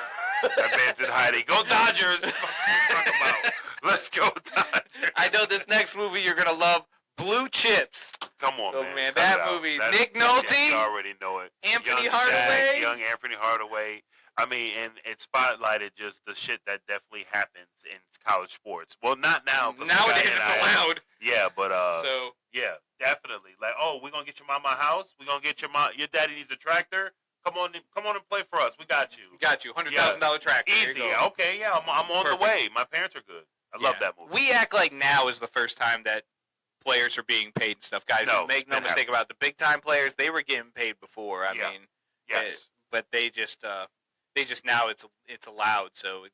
S1: That man's in hiding. Go Dodgers! Talk about. Let's go Dodgers.
S2: I know this next movie you're gonna love. Blue Chips.
S1: Come on, man.
S2: That movie. Nick Nolte.
S1: You already know it.
S2: Anthony Hardaway.
S1: Young Anthony Hardaway. I mean, and it spotlighted just the shit that definitely happens in college sports. Well, not now.
S2: Nowadays it's allowed.
S1: Yeah, but yeah, definitely. Like, oh, we're gonna get your mama a house. We're gonna get your daddy needs a tractor. Come on and play for us. We got you.
S2: $100,000 tractor.
S1: Easy. Okay, yeah, I'm on the way. My parents are good. I love that movie.
S2: We act like now is the first time that players are being paid and stuff. Guys, make no mistake about it. The big time players, they were getting paid before. I mean,
S1: yes,
S2: but they just now it's allowed. So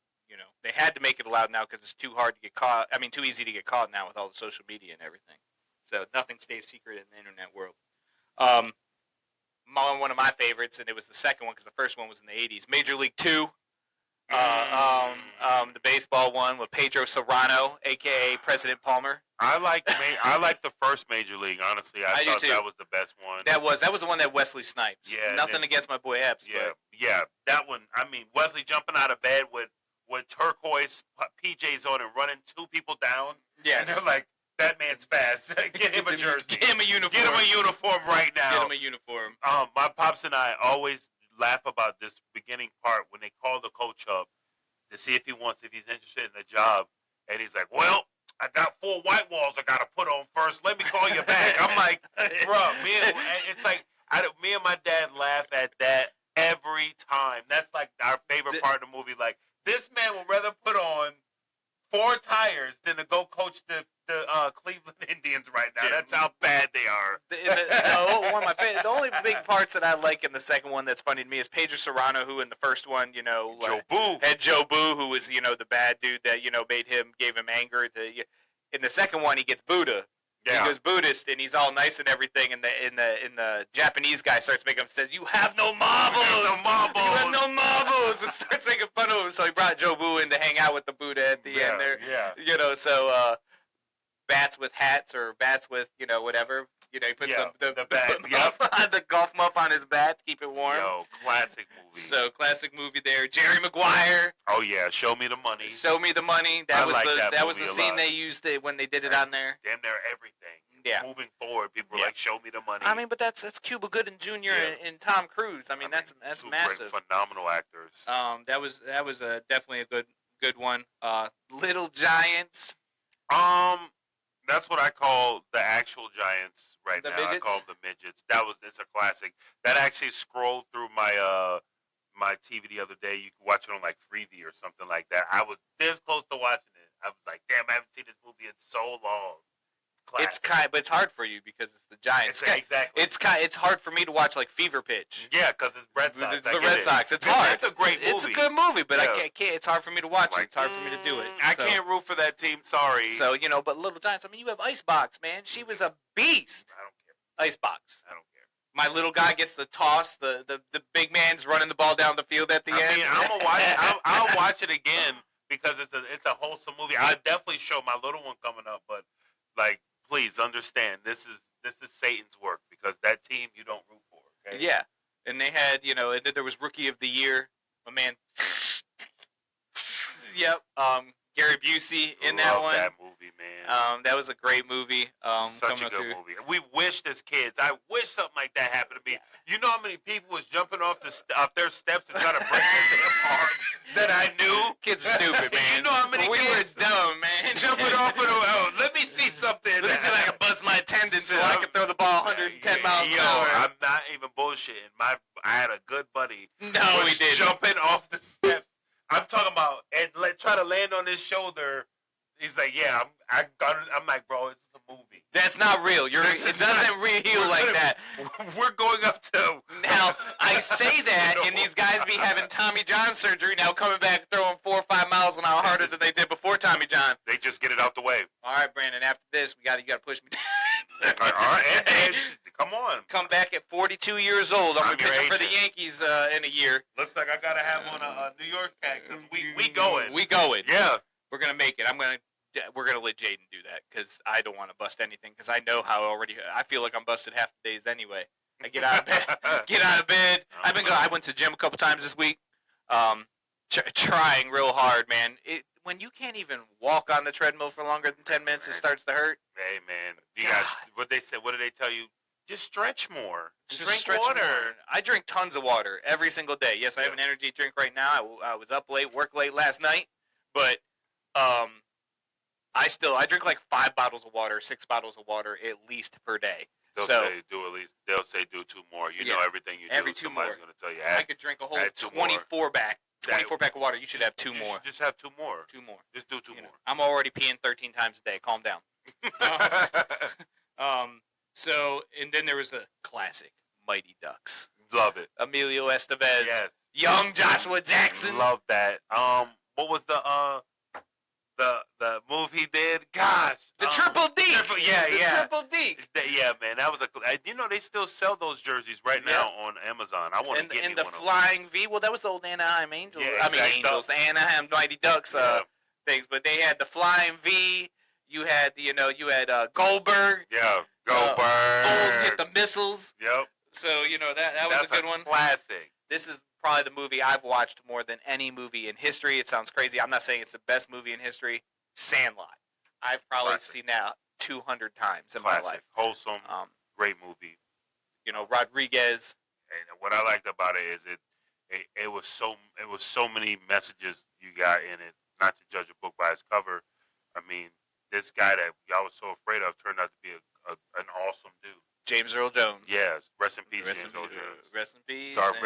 S2: they had to make it allowed now because it's too hard to get caught. I mean, too easy to get caught now with all the social media and everything. So nothing stays secret in the internet world. One of my favorites, and it was the second one because the first one was in the 80s. Major League 2. The baseball one with Pedro Serrano, a.k.a. President Palmer.
S1: I like the first Major League. Honestly, I thought that was the best one.
S2: That was the one that Wesley Snipes.
S1: Yeah,
S2: nothing against my boy Epps.
S1: Yeah, that one. I mean, Wesley jumping out of bed with turquoise PJs on and running two people down.
S2: Yes.
S1: And they're like, that man's fast. Get him a jersey.
S2: Get him a uniform.
S1: Get him a uniform right now.
S2: Get him a uniform.
S1: My pops and I always laugh about this beginning part when they call the coach up to see if he's interested in the job, and he's like, "Well, I got 4 white walls I gotta put on first. Let me call you back." I'm like, "Bro, me and my dad laugh at that every time. That's like our favorite part of the movie. Like, this man would rather put on 4 tires than to go coach the Cleveland Indians right now. That's how bad they are."
S2: One of my favorite. The only big parts that I like in the second one that's funny to me is Pedro Serrano, who in the first one, had Joe Boo, who was the bad dude that gave him anger. In the second one, he gets Buddha. Yeah. He goes Buddhist, and he's all nice and everything. And the Japanese guy starts making him says, "You have no marbles.
S1: No marbles.
S2: You have no marbles." And starts making fun of him. So he brought Joe Boo in to hang out with the Buddha at the end there.
S1: Yeah.
S2: So bats with hats or bats with whatever. He puts the golf muff on his bat to keep it warm.
S1: Yo, classic movie.
S2: So classic movie there. Jerry Maguire.
S1: Oh yeah, Show Me the Money.
S2: Show Me the Money. That was the scene
S1: lot.
S2: they used when they did it on there.
S1: Damn near everything.
S2: Yeah.
S1: Moving forward, people were like, "Show me the money."
S2: I mean, but that's Cuba Gooding Jr. and Tom Cruise. I mean that's massive.
S1: Great, phenomenal actors.
S2: That was definitely a good one. Little Giants.
S1: That's what I call the actual Giants right now.
S2: Midgets?
S1: I call them the midgets. It's a classic. That actually scrolled through my my TV the other day. You can watch it on like Freevee or something like that. I was this close to watching it. I was like, damn, I haven't seen this movie in so long. Classic.
S2: But it's hard for you because it's the Giants.
S1: Exactly.
S2: It's hard for me to watch like Fever Pitch.
S1: Yeah, because it's Red Sox.
S2: It's the Red Sox. It's hard.
S1: It's a great movie.
S2: It's a good movie, but I can't. It's hard for me to watch it. It's hard for me to do it.
S1: I can't root for that team. Sorry.
S2: So but Little Giants. I mean, you have Icebox, man. She was a beast.
S1: I don't care.
S2: Icebox.
S1: I don't care.
S2: My little guy gets the toss. The big man's running the ball down the field at the end.
S1: I mean, I'll watch it again because it's a wholesome movie. I'll definitely show my little one coming up, but like, please understand, this is Satan's work because that team you don't root for. Okay?
S2: Yeah, and they had and then there was Rookie of the Year, my man. Yep. Gary Busey in that one.
S1: That movie, man.
S2: That was a great movie.
S1: Such a good movie. We wished as kids. I wish something like that happened to me. Yeah. You know how many people was jumping off their steps and trying to break their damn arm that I knew?
S2: Kids are stupid, man.
S1: You know how many
S2: we
S1: kids
S2: were dumb, man.
S1: Jumping off of the let me see something.
S2: Let me see if I can bust my tendon so I can throw the ball 110 miles an hour.
S1: I'm not even bullshitting. I had a good buddy.
S2: No, he didn't.
S1: Jumping off the steps. I'm talking about and try to land on his shoulder. He's like, yeah, I'm like, bro, it's a movie.
S2: That's not real. It doesn't heal like that.
S1: We're going up to
S2: now. I say that, and these guys be having Tommy John surgery now, coming back throwing 4 or 5 miles an hour harder than they did before Tommy John.
S1: They just get it out the way.
S2: All right, Brandon. After this, you got to push me.
S1: All right, and come on.
S2: Come back at 42 years old. I'm pitching for the Yankees in a year.
S1: Looks like I gotta have on a New York hat because we going.
S2: We going.
S1: Yeah.
S2: We're gonna make it. We're gonna let Jaden do that because I don't want to bust anything because I know how I feel like I'm busted half the days anyway. I get out of bed. I went to the gym a couple times this week. Trying real hard, man. When you can't even walk on the treadmill for longer than 10 minutes, it starts to hurt.
S1: Hey, man. You guys, what did they tell you? Just stretch more.
S2: Just drink water. More. I drink tons of water every single day. Yes, I have an energy drink right now. I was up late, worked late last night, but I drink like 5 bottles of water, 6 bottles of water at least per day.
S1: They'll say do 2 more. You know everything you do.
S2: Every 2
S1: somebody's
S2: more.
S1: Gonna tell you.
S2: I could drink a whole 24 pack. 24 pack of water. You should have 2 more.
S1: Just have 2 more.
S2: 2 more.
S1: Just do 2 more.
S2: I'm already peeing 13 times a day. Calm down. So, and then there was a classic, Mighty Ducks.
S1: Love it.
S2: Emilio Estevez.
S1: Yes.
S2: Young Joshua Jackson.
S1: Love that. What was the the move he did. Gosh,
S2: The triple D.
S1: Yeah,
S2: the
S1: yeah.
S2: Triple D.
S1: Yeah, man, that was they still sell those jerseys right now on Amazon. I want to get
S2: And
S1: me
S2: the
S1: one of them.
S2: Flying V. Well, that was the old Anaheim Angels.
S1: Yeah,
S2: Angels, the Anaheim Mighty Ducks things. But they had the Flying V. You had Goldberg.
S1: Yeah, Goldberg.
S2: Bolton hit the missiles.
S1: Yep.
S2: So that was a good one.
S1: Classic.
S2: This is probably the movie I've watched more than any movie in history. It sounds crazy. I'm not saying it's the best movie in history. Sandlot. I've probably seen that 200 times in my life.
S1: Wholesome, great movie.
S2: Rodriguez.
S1: And what I liked about it is it was so many messages you got in it. Not to judge a book by its cover. I mean, this guy that y'all was so afraid of turned out to be an awesome dude.
S2: James Earl Jones.
S1: Yes, rest in peace, James Earl Jones.
S2: Rest in peace.
S1: Darth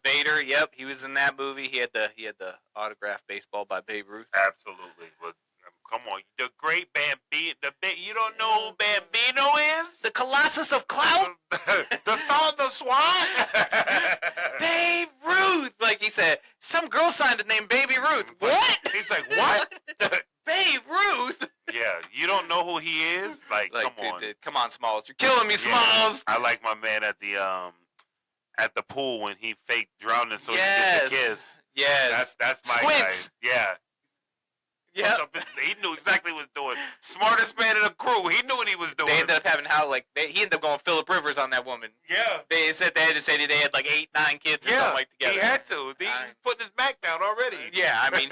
S1: Vader.
S2: Yep, he was in that movie. He had the autographed baseball by Babe Ruth.
S1: Absolutely, but come on, the great Bambino. You don't know who Bambino is?
S2: The Colossus of Clout.
S1: The Salt the Swan.
S2: Babe Ruth, like he said, some girl signed the name Baby Ruth. What?
S1: He's like, what?
S2: Babe Ruth.
S1: Yeah, you don't know who he is? Like come on.
S2: Come on, Smalls. You're killing me, Smalls.
S1: I like my man at the pool when he faked drowning so he could get the kiss.
S2: Yes.
S1: That's my
S2: Squints.
S1: guy. Yeah.
S2: Yeah.
S1: He knew exactly what he was doing. Smartest man in the crew. He knew what he was doing.
S2: They ended up having he ended up going Phillip Rivers on that woman.
S1: Yeah.
S2: They said they had to say that they had like 8, 9 kids or something together.
S1: He had to. He put his back down already.
S2: Yeah, I mean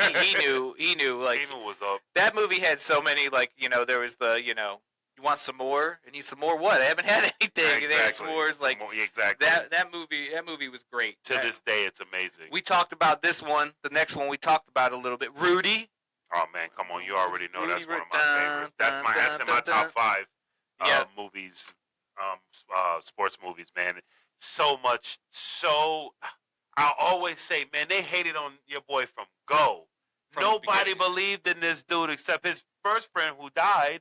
S2: he knew like
S1: he knew what was up.
S2: That movie had so many there was the you want some more? You need some more what? I haven't had anything.
S1: Exactly.
S2: They had s'mores
S1: exactly.
S2: That movie was great.
S1: To this day it's amazing.
S2: We talked about this one. The next one we talked about a little bit. Rudy.
S1: Oh man, come on! You already know that's one of my favorites. That's in my top 5 movies, sports movies. Man, so much. I always say, man, they hated on your boy from Go. Nobody believed in this dude except his first friend who died.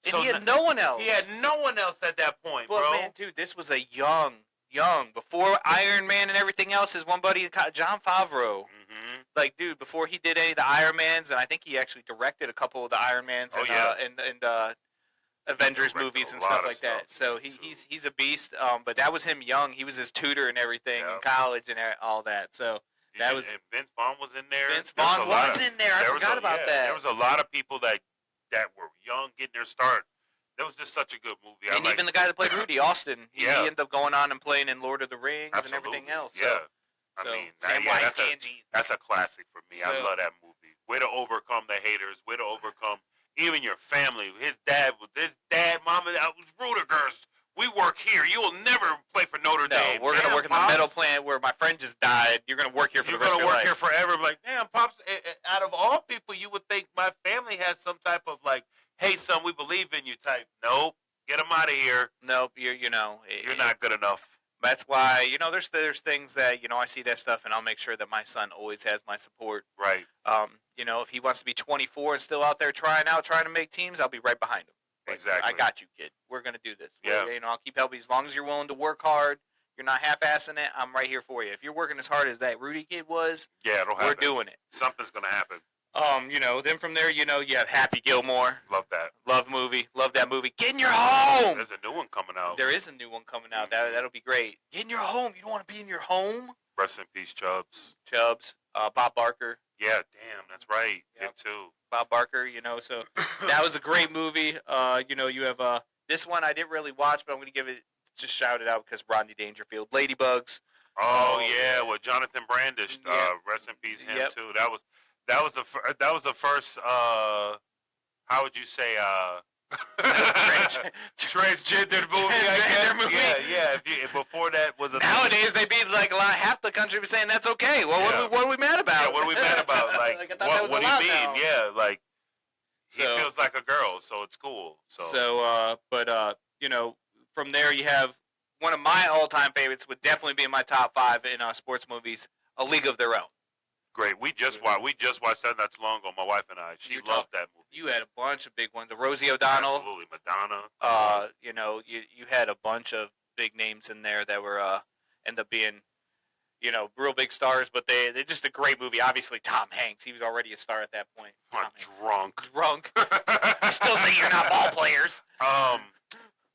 S2: And he had no one else.
S1: He had no one else at that point, bro.
S2: Man, dude, this was a young before Iron Man and everything else. His one buddy, Jon Favreau.
S1: Mm-hmm.
S2: Like, dude, before he did any of the Iron Mans, and I think he actually directed a couple of the Iron Mans and Avengers movies and stuff like that. So he's a beast. But that was him young. He was his tutor and everything in college and all that. So that was.
S1: And Vince Vaughn was in there.
S2: Vince Vaughn was in there. I forgot about that.
S1: There was a lot of people that were young getting their start. That was just such a good movie.
S2: And even the guy that played Rudy, Austin, he ended up going on and playing in Lord of the Rings and everything else.
S1: Yeah. That's a classic for me. I love that movie. Way to overcome the haters. Way to overcome even your family. His dad, mama, that was Rudiger's. We work here. You will never play for Notre Dame.
S2: We're going to work in the metal plant where my friend just died. You're going to work here for the rest of your life.
S1: You're going to work here forever. Like, damn, Pops, out of all people, you would think my family has some type of hey, son, we believe in you type. Nope. Get him out of here.
S2: Nope. You're
S1: not good enough.
S2: That's why, there's things that, I see that stuff and I'll make sure that my son always has my support.
S1: Right.
S2: If he wants to be 24 and still out there trying to make teams, I'll be right behind him.
S1: Exactly.
S2: I got you, kid. We're going to do this.
S1: Yeah.
S2: I'll keep helping you. As long as you're willing to work hard, you're not half-assing it, I'm right here for you. If you're working as hard as that Rudy kid was,
S1: it'll happen.
S2: We're doing it.
S1: Something's going to happen.
S2: Then from there, you have Happy Gilmore.
S1: Love that.
S2: Love that movie. Get in your home.
S1: There's a new one coming out.
S2: There is a new one coming out. That'll be great. Get in your home. You don't want to be in your home.
S1: Rest in peace, Chubbs.
S2: Bob Barker.
S1: Yeah, damn, that's right. Him too.
S2: Bob Barker, so that was a great movie. You have this one I didn't really watch, but I'm going to give it, just shout it out because Rodney Dangerfield. Ladybugs.
S1: Oh, yeah, with Jonathan Brandish. Rest in peace, him too. That was the first. How would you say? Transgender movie. I guess. Yeah. If before that was a
S2: nowadays they'd be like half the country be saying that's okay. Well, what are we mad about?
S1: Yeah, what are we mad about? Like, what do you mean? Now. Yeah, like he feels like a girl, so it's cool.
S2: From there you have one of my all-time favorites would definitely be in my top 5 in sports movies, A League of Their Own.
S1: Great. We just watched that not too long ago. My wife and I. She loved that movie.
S2: You had a bunch of big ones. Rosie O'Donnell.
S1: Absolutely, Madonna.
S2: You had a bunch of big names in there that were end up being real big stars, but they're just a great movie. Obviously, Tom Hanks, he was already a star at that point. Tom Hanks. Drunk. I still say you're not ball players.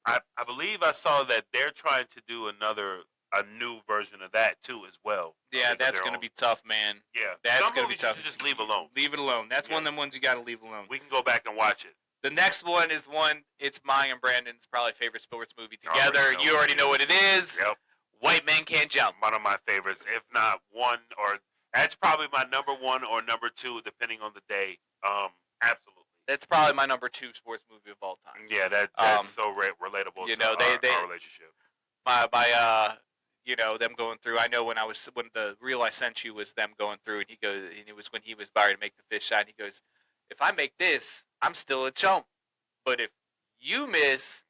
S1: I believe I saw that they're trying to do a new version of that too as well.
S2: Yeah, that's going to be tough, man.
S1: Yeah,
S2: that's going to be tough.
S1: You just leave alone.
S2: Leave it alone. That's one of them ones you got to leave alone.
S1: We can go back and watch it.
S2: The next one is one. It's mine and Brandon's probably favorite sports movie together. You already know what it is.
S1: Yep.
S2: White Men Can't Jump.
S1: One of my favorites, if not one, or that's probably my number one or number two, depending on the day. Absolutely.
S2: That's probably my number two sports movie of all time.
S1: Yeah, that's so relatable to our relationship.
S2: Them going through. I know when the reel I sent you was them going through, and it was when he was about to make the fish shot. And he goes, "If I make this, I'm still a chump. But if you miss,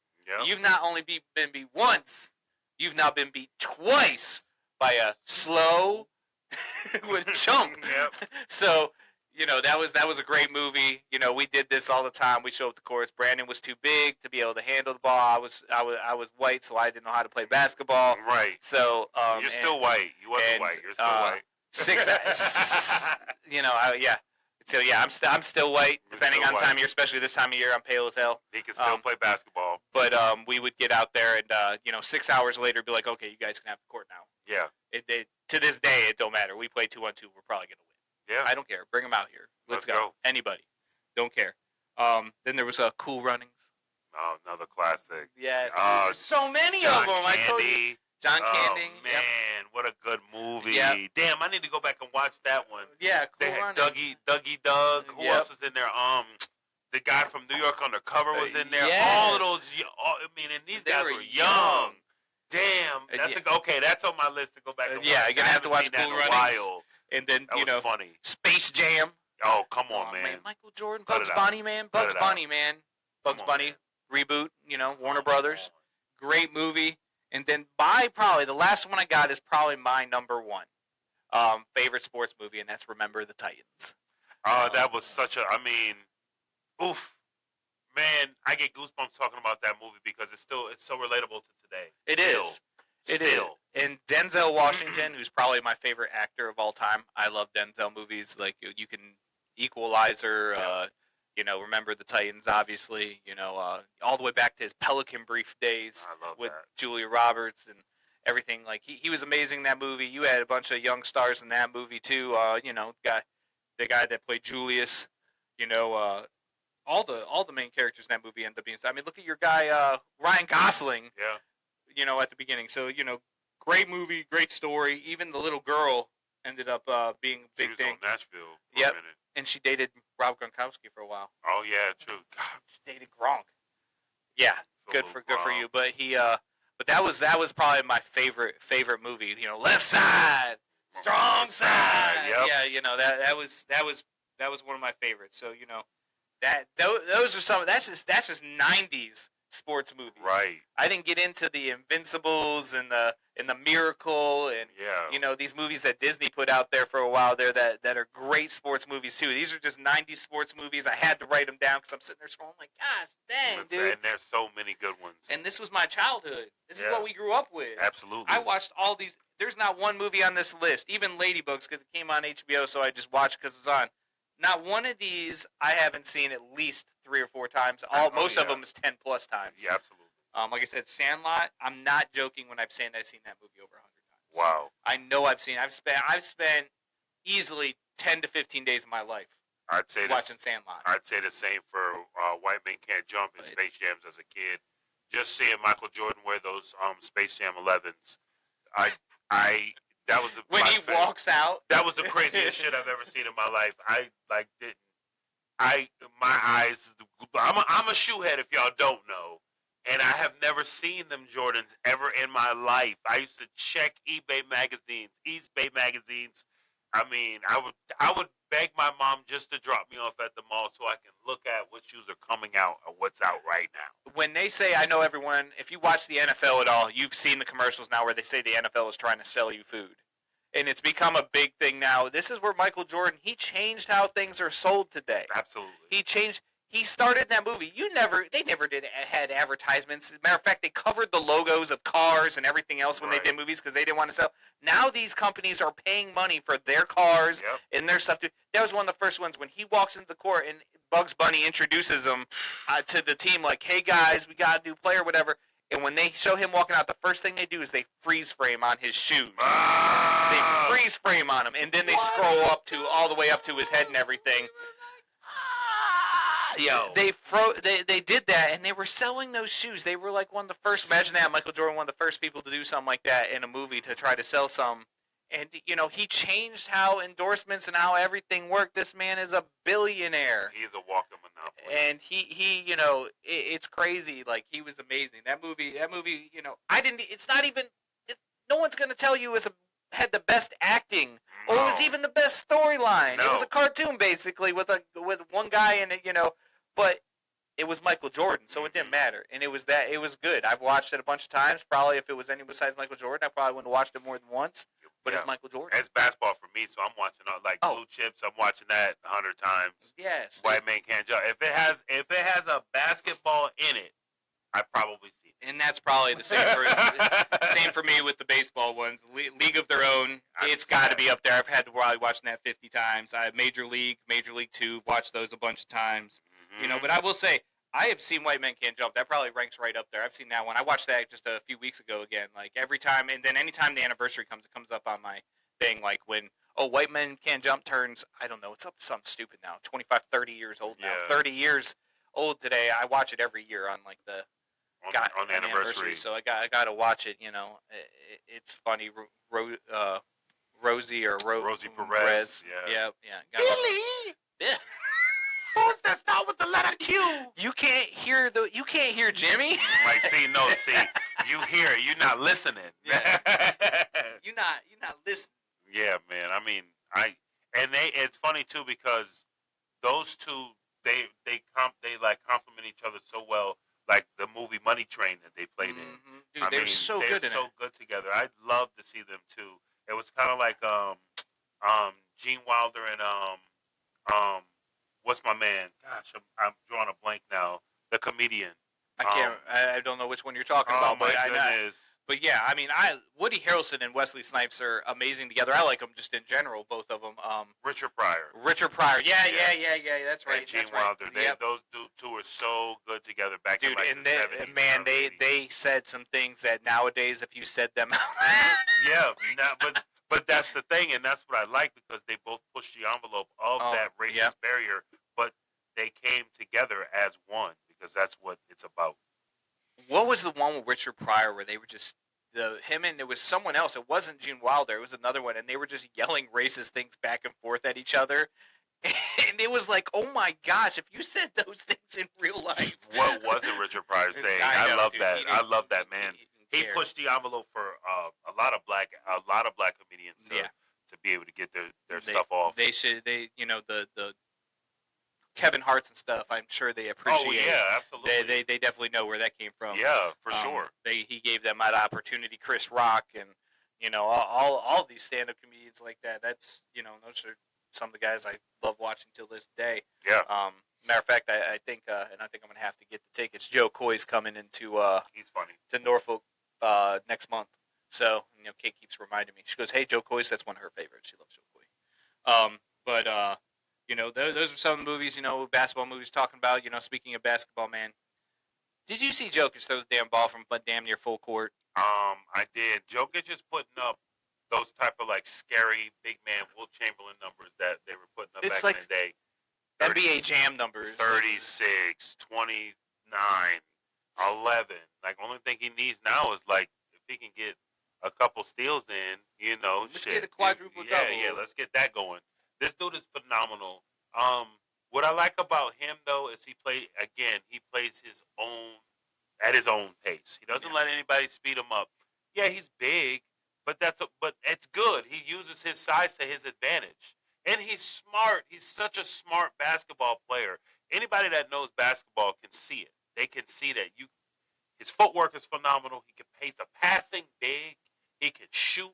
S2: you've not only been beat once, you've now been beat twice by a slow with chump."
S1: Yep.
S2: So, that was a great movie. We did this all the time. We showed up the courts. Brandon was too big to be able to handle the ball. I was white, so I didn't know how to play basketball.
S1: Right.
S2: So
S1: you're still white. You wasn't white. You're still white.
S2: 6. So I'm still white, depending on time of year, especially this time of year. I'm pale as hell.
S1: He can still play basketball.
S2: But we would get out there and 6 hours later be like, okay, you guys can have the court now.
S1: Yeah.
S2: To this day, it don't matter. We play 2-on-2. We're probably gonna win.
S1: Yeah.
S2: I don't care. Bring them out here. Let's go. Anybody. Don't care. Then there was Cool Runnings.
S1: Oh, another classic.
S2: Yes. So many of them. I told you. John Candy.
S1: Man, what a good movie.
S2: Yep.
S1: Damn, I need to go back and watch that one.
S2: Yeah, Cool
S1: They had
S2: Runnings.
S1: Dougie Doug. Who else was in there? The guy from New York Undercover was in there.
S2: Yes.
S1: All of those. And these guys were young. Damn. That's on my list to go back and watch.
S2: Yeah, you're gonna have to watch Cool Runnings. And then
S1: that was funny.
S2: Space Jam.
S1: Oh, come on, man.
S2: Michael Jordan, Bugs Bunny, man. Bugs Bunny, reboot. Warner Brothers. Great movie. And then probably the last one I got is probably my number one favorite sports movie, and that's Remember the Titans.
S1: That was such a. Oof. Man, I get goosebumps talking about that movie because it's so relatable to today.
S2: It is. And Denzel Washington, who's probably my favorite actor of all time. I love Denzel movies. Like, you can Equalizer, Remember the Titans, obviously, all the way back to his Pelican Brief days with Julia Roberts and everything. Like, he was amazing in that movie. You had a bunch of young stars in that movie, too. The guy that played Julius, all the main characters in that movie end up being. Look at your guy, Ryan Gosling.
S1: Yeah.
S2: At the beginning. So, great movie, great story. Even the little girl ended up being a big thing.
S1: She was on Nashville for
S2: a
S1: minute.
S2: And she dated Rob Gronkowski for a while.
S1: Oh, yeah, true. God.
S2: She dated Gronk. Yeah, good for you. But that was probably my favorite movie. Left Side, Strong Side.
S1: Yep.
S2: Yeah, that was one of my favorites. So, those are some. That's just 90s sports movies.
S1: Right.
S2: I didn't get into the Invincibles and the Miracle and these movies that Disney put out there for a while there that are great sports movies too. These are just 90s sports movies. I had to write them down because I'm sitting there scrolling like, gosh, dang, dude.
S1: And there's so many good ones.
S2: And this was my childhood. This is what we grew up with.
S1: Absolutely.
S2: I watched all these. There's not one movie on this list, even Ladybugs, because it came on HBO, so I just watched because it was on. Not one of these I haven't seen at least 3 or 4 times. Most of them is 10 plus times.
S1: Yeah, absolutely.
S2: Like I said, Sandlot. I'm not joking when I've seen that movie over 100 times.
S1: Wow.
S2: I know I've spent easily 10 to 15 days of my life watching Sandlot.
S1: I'd say the same for White Men Can't Jump and Space Jams as a kid. Just seeing Michael Jordan wear those Space Jam 11s, that was
S2: when he walks out.
S1: That was the craziest shit I've ever seen in my life. My eyes. I'm a shoehead if y'all don't know, and I have never seen them Jordans ever in my life. I used to check eBay magazines. I would beg my mom just to drop me off at the mall so I can look at what shoes are coming out or what's out right now.
S2: When they say, I know everyone, if you watch the NFL at all, you've seen the commercials now where they say the NFL is trying to sell you food. And it's become a big thing now. This is where Michael Jordan, he changed how things are sold today.
S1: Absolutely.
S2: He He started in that movie. They never had advertisements. As a matter of fact, they covered the logos of cars and everything else when they did movies because they didn't want to sell. Now these companies are paying money for their cars and their stuff. That was one of the first ones when he walks into the court and Bugs Bunny introduces him to the team like, hey guys, we got a new player, whatever. And when they show him walking out, the first thing they do is they freeze frame on his shoes. They freeze frame on him, and then they scroll up to all the way up to his head and everything. They did that, and they were selling those shoes. They were like one of the first. Imagine that, Michael Jordan, one of the first people to do something like that in a movie to try to sell some. And he changed how endorsements and how everything worked. This man is a billionaire.
S1: He's a walking monopoly.
S2: And he it's crazy. Like, he was amazing. That movie, I didn't. It's not even. No one's gonna tell you had the best acting. Or it was even the best storyline. No. It was a cartoon basically with one guy in it, but it was Michael Jordan, so it didn't matter. And it was good. I've watched it a bunch of times. Probably if it was anyone besides Michael Jordan, I probably wouldn't have watched it more than once. But it's Michael Jordan.
S1: It's basketball for me, so I'm watching Blue Chips. I'm watching that 100 times.
S2: Yes.
S1: White Man Can't Jump. If it has a basketball in it, I probably see it.
S2: And that's probably the same for me with the baseball ones. League of Their Own, it's got to be up there. I've had to probably watch that 50 times. I have Major League 2, watched those a bunch of times.
S1: Mm-hmm.
S2: But I will say, I have seen White Men Can't Jump. That probably ranks right up there. I've seen that one. I watched that just a few weeks ago again. Like, every time, and then anytime the anniversary comes, it comes up on my thing. Like, when, White Men Can't Jump turns, I don't know, it's up to something stupid now. 25, 30 years old now. 30 years old today. I watch it every year on, like, on the anniversary. So I got to watch it, it's funny. Rosie Perez. Yeah.
S1: Billy!
S2: Yeah.
S1: Who's that start with the letter Q?
S2: You can't hear Jimmy?
S1: You hear it. You're not listening.
S2: Yeah. You're not listening.
S1: Yeah, man. I mean, it's funny too because those two they complement each other so well. Like the movie Money Train that they played in.
S2: Dude, they're so good in it.
S1: So good together. I'd love to see them too. It was kind of like Gene Wilder and what's my man? Gosh, I'm drawing a blank now. The comedian.
S2: I don't know which one you're talking about.
S1: My goodness.
S2: But yeah, I mean, Woody Harrelson and Wesley Snipes are amazing together. I like them just in general, both of them.
S1: Richard Pryor.
S2: Yeah, that's right.
S1: And Gene Wilder. Those two are so good together back in the 70s.
S2: Man, they said some things that nowadays, if you said them
S1: out. But that's the thing, and that's what I like because they both pushed the envelope of that racist barrier, but they came together as one because that's what it's about.
S2: What was the one with Richard Pryor where they were just him and it was someone else? It wasn't Gene Wilder. It was another one, and they were just yelling racist things back and forth at each other. And it was like, oh my gosh! If you said those things in real life,
S1: what wasn't Richard Pryor saying? I love that. I love that, man. He pushed the envelope for a lot of black comedians to be able to get their stuff off.
S2: They should. The Kevin Hart's and stuff, I'm sure they appreciate.
S1: Oh yeah, absolutely.
S2: They definitely know where that came from.
S1: Yeah, for sure.
S2: He gave them that opportunity. Chris Rock and all these stand-up comedians like that. That's those are some of the guys I love watching till this day.
S1: Yeah.
S2: Matter of fact, I think I'm gonna have to get the tickets. Joe Coy's coming into
S1: he's funny
S2: to Norfolk next month. So Kate keeps reminding me. She goes, "Hey, Joe Coy's, that's one of her favorites. She loves Joe Coy." Those are some of the movies, basketball movies talking about, speaking of basketball, man. Did you see Jokic throw the damn ball from damn near full court?
S1: I did. Jokic is putting up those type of scary big man Will Chamberlain numbers that they were putting up back in the day.
S2: 30, NBA Jam numbers.
S1: 36, 29, 11. Only thing he needs now is if he can get a couple steals in,
S2: let's get a quadruple double.
S1: Yeah, let's get that going. This dude is phenomenal. What I like about him though is he plays at his own pace. He doesn't let anybody speed him up. Yeah, he's big, but it's good. He uses his size to his advantage. And he's smart. He's such a smart basketball player. Anybody that knows basketball can see it. They can see that his footwork is phenomenal. He can pace the passing big. He can shoot.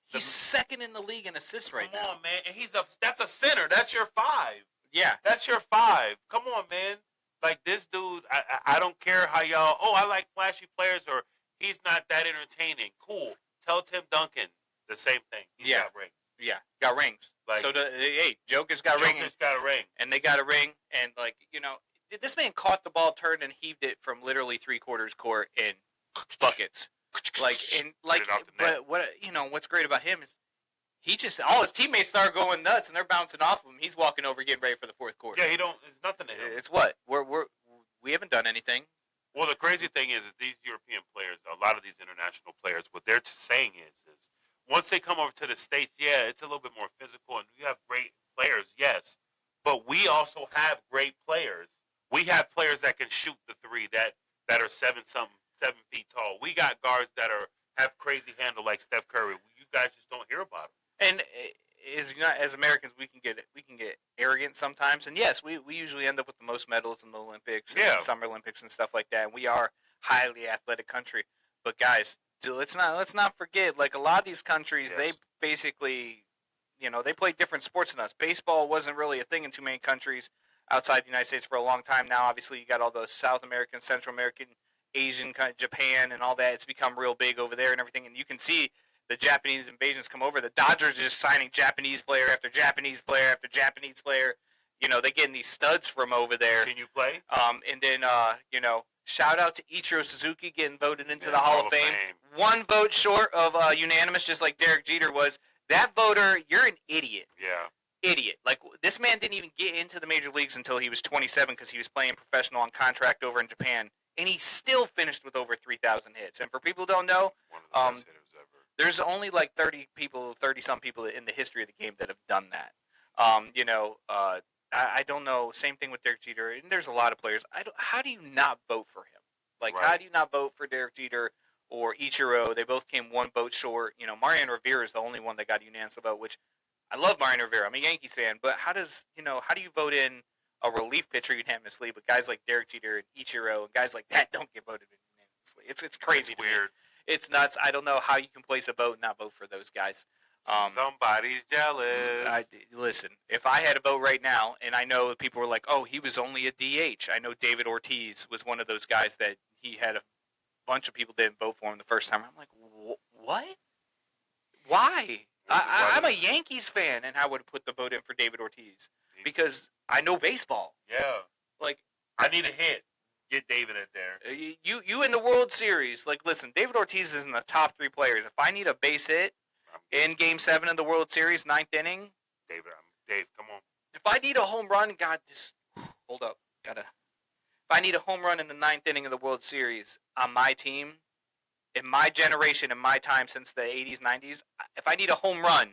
S2: He's second in the league in assists right now.
S1: Come on, man. And that's a center. That's your 5.
S2: Yeah.
S1: That's your 5. Come on, man. Like this dude, I don't care how y'all. Oh, I like flashy players, or he's not that entertaining. Cool. Tell Tim Duncan the same thing. He's
S2: Yeah.
S1: got rings.
S2: Yeah, got rings.
S1: Like,
S2: so hey, Joker's got a ring.
S1: Joker's got a ring,
S2: and they got a ring, and like this man caught the ball, turned, and heaved it from literally 3/4 court in buckets. But what's great about him is he just all his teammates start going nuts and they're bouncing off of him. He's walking over, getting ready for the fourth quarter.
S1: Yeah, he don't. It's nothing to him.
S2: It's what we haven't done anything.
S1: Well, the crazy thing is these European players, a lot of these international players, what they're saying is once they come over to the States, yeah, it's a little bit more physical, and we have great players, yes, but we also have great players. We have players that can shoot the three that are 7 feet tall. We got guards that have crazy handle like Steph Curry. You guys just don't hear about them.
S2: And as Americans, we can get arrogant sometimes. And yes, we usually end up with the most medals in the Olympics, and Summer Olympics, and stuff like that. And we are a highly athletic country. But guys, let's not forget, like a lot of these countries, they basically, they play different sports than us. Baseball wasn't really a thing in too many countries outside the United States for a long time now. Obviously, you got all the South American, Central American, Asian, kind of Japan, and all that. It's become real big over there and everything. And you can see the Japanese invasions come over. The Dodgers are just signing Japanese player after Japanese player after Japanese player. They're getting these studs from over there.
S1: Can you play?
S2: And then, shout out to Ichiro Suzuki getting voted into the Hall of Fame. 1 vote short of unanimous, just like Derek Jeter was. That voter, you're an idiot.
S1: Yeah.
S2: Idiot. Like, this man didn't even get into the major leagues until he was 27 because he was playing professional on contract over in Japan. And he still finished with over 3,000 hits. And for people who don't know,
S1: one of the best hitters ever.
S2: There's only like 30-some people in the history of the game that have done that. I don't know. Same thing with Derek Jeter. And there's a lot of players. How do you not vote for him? Like, how do you not vote for Derek Jeter or Ichiro? They both came 1 vote short. Mariano Rivera is the only one that got a unanimous vote, which I love Mariano Rivera. I'm a Yankees fan. But how do you vote in a relief pitcher unanimously, but guys like Derek Jeter and Ichiro and guys like that don't get voted in unanimously? It's crazy.
S1: It's weird.
S2: It's nuts. I don't know how you can place a vote and not vote for those guys.
S1: Somebody's jealous.
S2: Listen, if I had a vote right now, and I know people were like, "Oh, he was only a DH." I know David Ortiz was one of those guys that he had a bunch of people didn't vote for him the first time. I'm like, what? Why? I'm a Yankees fan, and I would have put the vote in for David Ortiz because I know baseball.
S1: Yeah.
S2: Like,
S1: I need a hit. Get David in there.
S2: You in the World Series. Like, listen, David Ortiz is in the top 3 players. If I need a base hit in Game 7 of the World Series, 9th inning.
S1: Dave, come on.
S2: If I need a home run, God, just hold up. If I need a home run in the 9th inning of the World Series on my team, in my generation, in my time since the 80s, 90s, if I need a home run,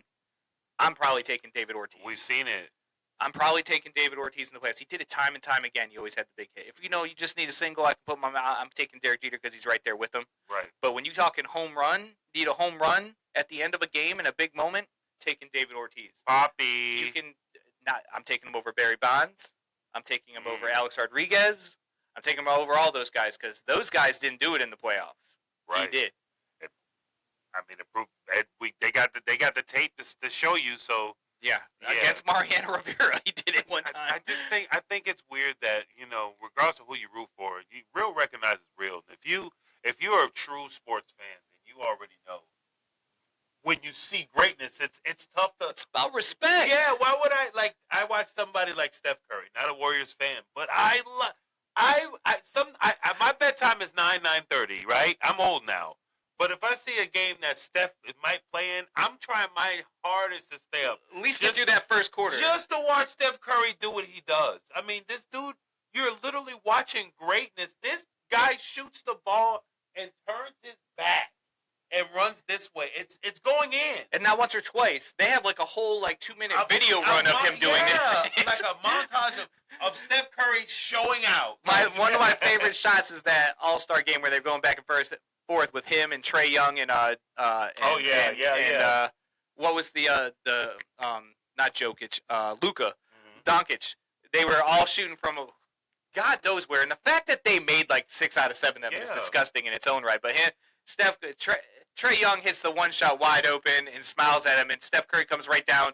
S2: I'm probably taking David Ortiz.
S1: We've seen it.
S2: I'm probably taking David Ortiz in the playoffs. He did it time and time again. He always had the big hit. If you just need a single, I can put I'm taking Derek Jeter because he's right there with him.
S1: Right.
S2: But when you talking home run, need a home run at the end of a game in a big moment, taking David Ortiz.
S1: Poppy.
S2: You can not. I'm taking him over Barry Bonds. I'm taking him over Alex Rodriguez. I'm taking him over all those guys because those guys didn't do it in the playoffs.
S1: Right.
S2: He did.
S1: They got the tape to show you. So.
S2: Yeah, against Mariano Rivera, he did it one time.
S1: I think it's weird that regardless of who you root for, real recognizes real. If you're a true sports fan, then you already know when you see greatness, it's tough to.
S2: It's about respect.
S1: Yeah, why would I watch somebody like Steph Curry, not a Warriors fan, but my bedtime is 9:30, right? I'm old now. But if I see a game that Steph might play in, I'm trying my hardest to stay up.
S2: At least get through that first quarter.
S1: Just to watch Steph Curry do what he does. I mean, this dude, you're literally watching greatness. This guy shoots the ball and turns his back and runs this way. It's going in.
S2: And not once or twice. They have like a whole 2-minute video run of him doing it.
S1: Like a montage of Steph Curry showing out.
S2: One of my favorite shots is that All-Star game where they're going back and forth with him and Trae Young and what was the not Jokic, Luka, Doncic. They were all shooting from God knows where, and the fact that they made 6 out of 7 of them is disgusting in its own right. But Trae Young hits the one shot wide open and smiles at him, and Steph Curry comes right down.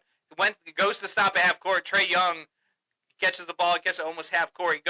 S2: Goes to stop at half court. Trae Young He catches the ball. He catches it almost half court.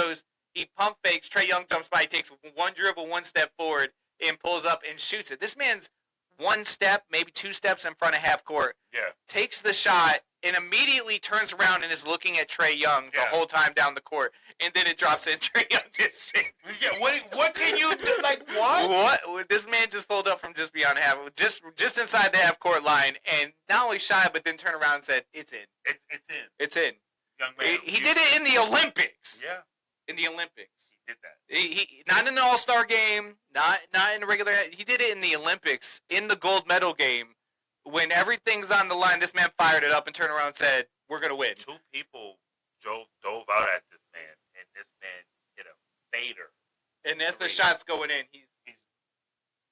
S2: He pump fakes. Trae Young jumps by. He takes one dribble, one step forward, and pulls up and shoots it. This man's one step, maybe two steps in front of half court.
S1: Yeah.
S2: Takes the shot and immediately turns around and is looking at Trae Young the whole time down the court. And then it drops in. Trae Young just sits.
S1: Yeah, what can you do? Like, what?
S2: What? This man just pulled up from just beyond half, just inside the half court line, and not only shot, but then turned around and said, "It's in.
S1: It's in.
S2: It's in."
S1: Young man.
S2: He did it in the Olympics.
S1: Yeah.
S2: In the Olympics.
S1: He did that.
S2: He not in the All-Star game, not in the regular. He did it in the Olympics, in the gold medal game, when everything's on the line. This man fired it up and turned around and said, "We're gonna win."
S1: Two people dove out at this man, and this man hit a fader.
S2: And as the shot's going in, he's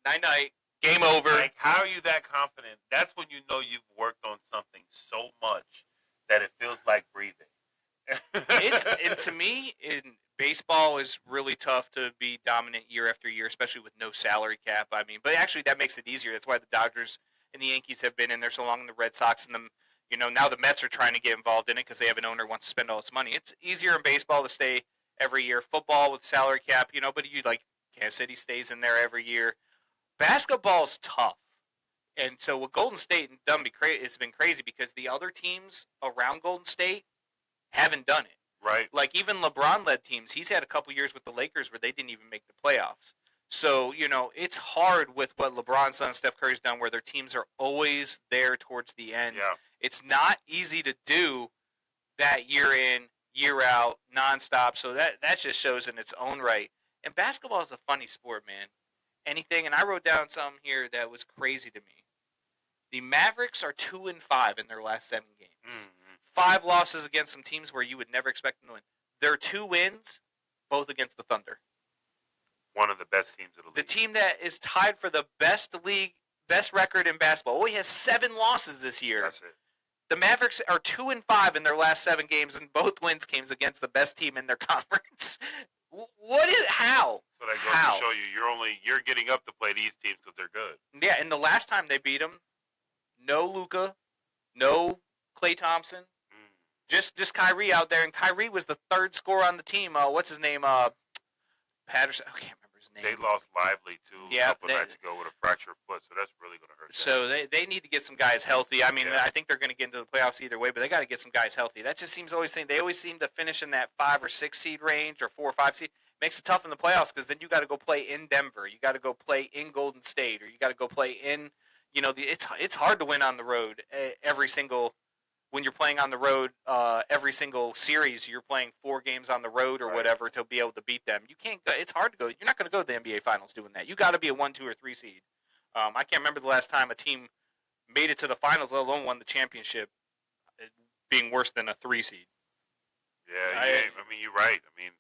S2: night. Game over.
S1: Like, how are you that confident? That's when you know you've worked on something so much that it feels like breathing.
S2: And to me, in baseball is really tough to be dominant year after year, especially with no salary cap. I mean, but actually that makes it easier. That's why the Dodgers and the Yankees have been in there so long, and the Red Sox and now the Mets are trying to get involved in it because they have an owner who wants to spend all its money. It's easier in baseball to stay every year. Football with salary cap, but Kansas City stays in there every year. Basketball's tough. And so what Golden State done has been crazy because the other teams around Golden State haven't done it.
S1: Right.
S2: Like even LeBron-led teams, he's had a couple years with the Lakers where they didn't even make the playoffs. So, it's hard with what LeBron's done, Steph Curry's done, where their teams are always there towards the end.
S1: Yeah.
S2: It's not easy to do that year in, year out, nonstop. So that just shows in its own right. And basketball is a funny sport, man. Anything, and I wrote down something here that was crazy to me. The Mavericks are 2-5 in their last 7 games.
S1: Mm-hmm.
S2: 5 losses against some teams where you would never expect them to win. Their 2 wins, both against the Thunder.
S1: One of the best teams of the league.
S2: The team that is tied for the best record in basketball. Only has 7 losses this year.
S1: That's it.
S2: The Mavericks are 2-5 in their last 7 games, and both wins came against the best team in their conference. How?
S1: So that goes to show you you're getting up to play these teams because they're good.
S2: Yeah, and the last time they beat them, no Luka, no Klay Thompson, just Kyrie out there, and Kyrie was the 3rd scorer on the team. What's his name? Patterson. I can't remember his name.
S1: They lost Lively too a couple nights ago with a fractured foot, so that's really going to hurt.
S2: So they need to get some guys healthy. I mean,
S1: Yeah.
S2: I think they're going to get into the playoffs either way, but they got to get some guys healthy. That just seems they always seem to finish in that 5 or 6 seed range or 4 or 5 seed. Makes it tough in the playoffs because then you got to go play in Denver, you got to go play in Golden State, or you got to go play in. It's hard to win on the road when you're playing on the road, every single series, you're playing 4 games on the road or whatever to be able to beat them. You can't. It's hard to go. You're not going to go to the NBA Finals doing that. You got to be a 1, 2, or 3 seed. I can't remember the last time a team made it to the finals, let alone won the championship, being worse than a 3 seed.
S1: Yeah, I mean, you're right. I mean,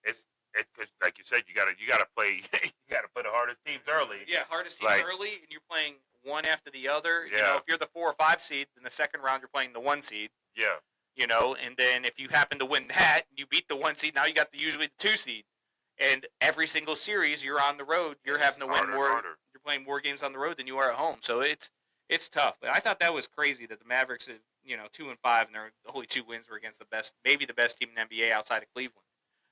S1: it's cause like you said, you gotta play. You gotta play the hardest teams early.
S2: Yeah, hardest teams early, and you're playing one after the other.
S1: Yeah.
S2: If you're the 4 or 5 seed, in the second round you're playing the 1 seed.
S1: Yeah.
S2: And then if you happen to win that, you beat the 1 seed. Now you got usually the 2 seed, and every single series you're on the road. You're having to win more. You're playing more games on the road than you are at home. So it's tough. But I thought that was crazy that the Mavericks, 2-5, and their only 2 wins were against maybe the best team in the NBA outside of Cleveland.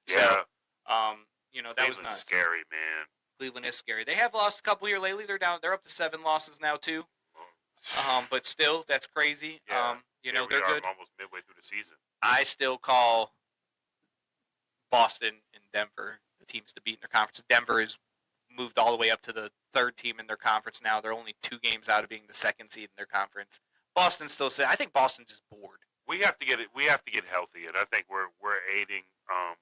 S1: Yeah.
S2: So, that was
S1: Cleveland's
S2: nuts.
S1: scary, man.
S2: Cleveland is scary. They have lost a couple here lately. They're up to 7 losses now too. But still, that's crazy.
S1: Yeah.
S2: They're
S1: we are
S2: good.
S1: almost midway through the season.
S2: I still call Boston and Denver the teams to beat in their conference. Denver has moved all the way up to the 3rd team in their conference now. They're only 2 games out of being the 2nd seed in their conference. Boston's still I think Boston's just bored.
S1: We have to get it. We have to get healthy, and I think we're aiding.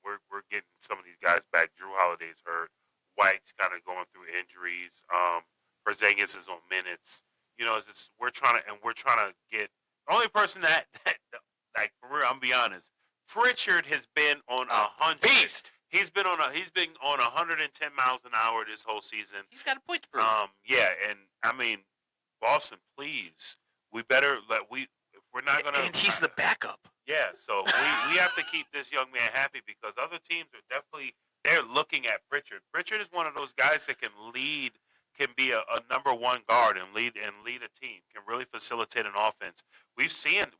S1: We're getting some of these guys back. Drew Holiday's hurt. White's kind of going through injuries. Porzingis is on minutes. We're trying to get the only person that like for real. I'm be honest. Pritchard has been on 100.
S2: Beast.
S1: He's been on 110 miles an hour this whole season.
S2: He's got a point to prove.
S1: Yeah, and I mean, Boston, please. We better if we're not gonna.
S2: And he's the backup.
S1: Yeah, so we have to keep this young man happy because other teams are definitely they're looking at Pritchard. Pritchard is one of those guys that can be a number 1 guard and lead a team. Can really facilitate an offense. We see it.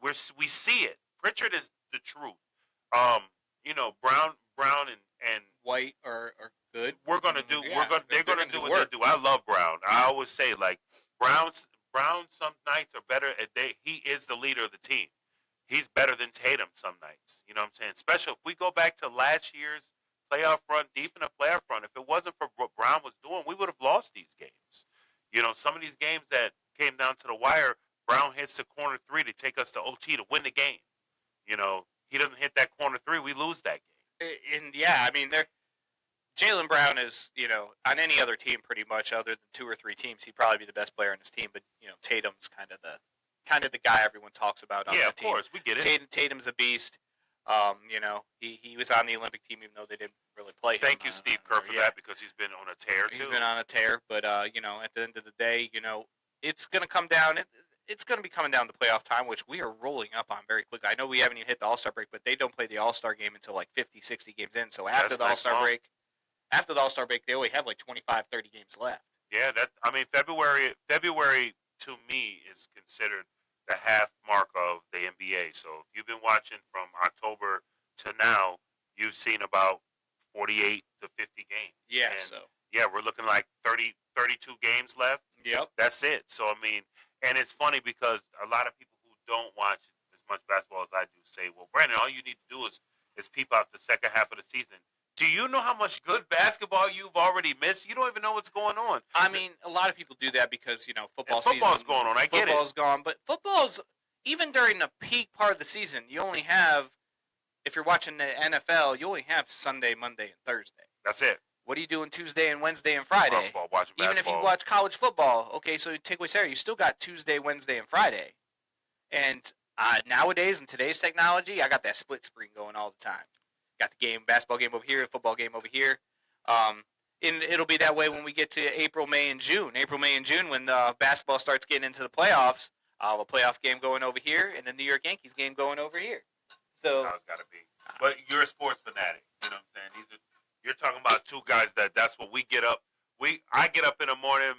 S1: Pritchard is the truth. Brown and
S2: White are good.
S1: we're gonna do.
S2: Yeah,
S1: They're
S2: they're
S1: gonna
S2: gonna
S1: do
S2: do
S1: what
S2: work.
S1: they do. I love Brown. I always say like Brown. Some nights are better. He is the leader of the team. He's better than Tatum some nights. You know what I'm saying? Especially if we go back to last year's playoff run, deep in the playoff run. If it wasn't for what Brown was doing, we would have lost these games. Some of these games that came down to the wire, Brown hits the corner three to take us to OT to win the game. He doesn't hit that corner three, we lose that game.
S2: And yeah, I mean, Jaylen Brown is, on any other team pretty much, other than 2 or 3 teams, he'd probably be the best player on his team. But Tatum's kind of the guy everyone talks about on
S1: Yeah,
S2: that
S1: of
S2: team.
S1: course, we get it.
S2: Tatum's a beast. He was on the Olympic team even though they didn't really play him.
S1: Thank you, Steve Kerr, for that because he's been on a tear too.
S2: He's been on a tear, but at the end of the day, it's going to come down. It's going to be coming down to playoff time, which we are rolling up on very quickly. I know we haven't even hit the All-Star break, but they don't play the All-Star game until like 50, 60 games in. So after the All-Star break, they only have like 25, 30 games left.
S1: Yeah, February to me is considered the half mark of the NBA. So if you've been watching from October to now, you've seen about 48 to 50 games.
S2: Yeah,
S1: yeah, we're looking like 30, 32 games left.
S2: Yep.
S1: That's it. So and it's funny because a lot of people who don't watch as much basketball as I do say, "Well, Brandon, all you need to do is peep out the second half of the season." Do you know how much good basketball you've already missed? You don't even know what's going on.
S2: I mean, a lot of people do that because football's
S1: going on. I get it.
S2: Football's gone, but football's even during the peak part of the season. You only have, if you're watching the NFL, you only have Sunday, Monday, and Thursday.
S1: That's it.
S2: What are you doing Tuesday and Wednesday and Friday?
S1: Watching
S2: even if you watch college football, okay, so you take away Saturday, you still got Tuesday, Wednesday, and Friday. And nowadays, in today's technology, I got that split screen going all the time. Got the basketball game over here, football game over here. And it'll be that way when we get to April, May, and June. April, May, and June, when basketball starts getting into the playoffs, a playoff game going over here, and the New York Yankees game going over here. So
S1: that's how it's got to be. But you're a sports fanatic. You know what I'm saying? You're talking about two guys that's what we get up. I get up in the morning.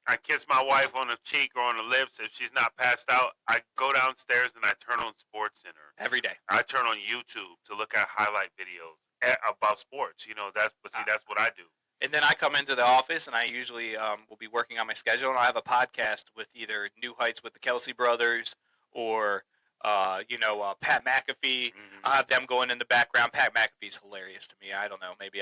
S1: I kiss my wife on the cheek or on the lips. If she's not passed out, I go downstairs and I turn on Sports Center
S2: every day.
S1: I turn on YouTube to look at highlight videos about sports. That's what I do.
S2: And then I come into the office and I usually will be working on my schedule, and I have a podcast with either New Heights with the Kelsey brothers or Pat McAfee.
S1: Mm-hmm.
S2: I have them going in the background. Pat McAfee's hilarious to me. I don't know. Maybe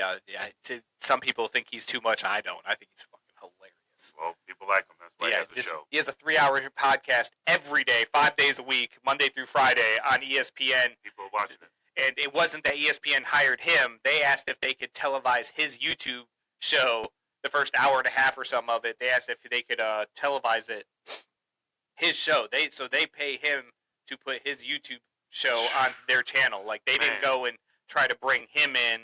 S2: some people think he's too much. I don't. I think he's fucking hilarious.
S1: Well, people like him. That's why he has a show.
S2: He has a 3-hour podcast every day, 5 days a week, Monday through Friday on ESPN.
S1: People are watching it.
S2: And it wasn't that ESPN hired him. They asked if they could televise his YouTube show, the first hour and a half or something of it. They asked if they could televise it, his show. They pay him to put his YouTube show on their channel. Like, they didn't go and try to bring him in,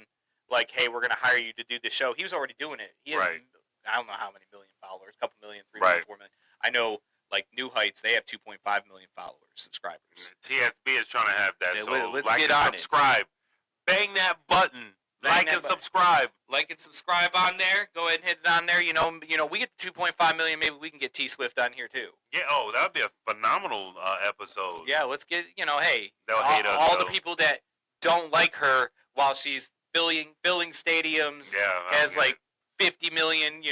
S2: like, hey, we're going to hire you to do the show. He was already doing it. He has, I don't know how many million followers, a couple million, 3 million, 4 million. I know, like, New Heights, they have 2.5 million followers, subscribers.
S1: TSB is trying to have that, so
S2: let's
S1: like
S2: get
S1: and
S2: on
S1: subscribe. Bang that button. Like and subscribe.
S2: Like and subscribe on there. Go ahead and hit it on there. We get 2.5 million. Maybe we can get T Swift on here too.
S1: Yeah. Oh, that would be a phenomenal episode.
S2: Yeah. Let's get. Hey,
S1: they'll hate us.
S2: All the people that don't like her while she's filling stadiums.
S1: Yeah.
S2: Has like 50 million.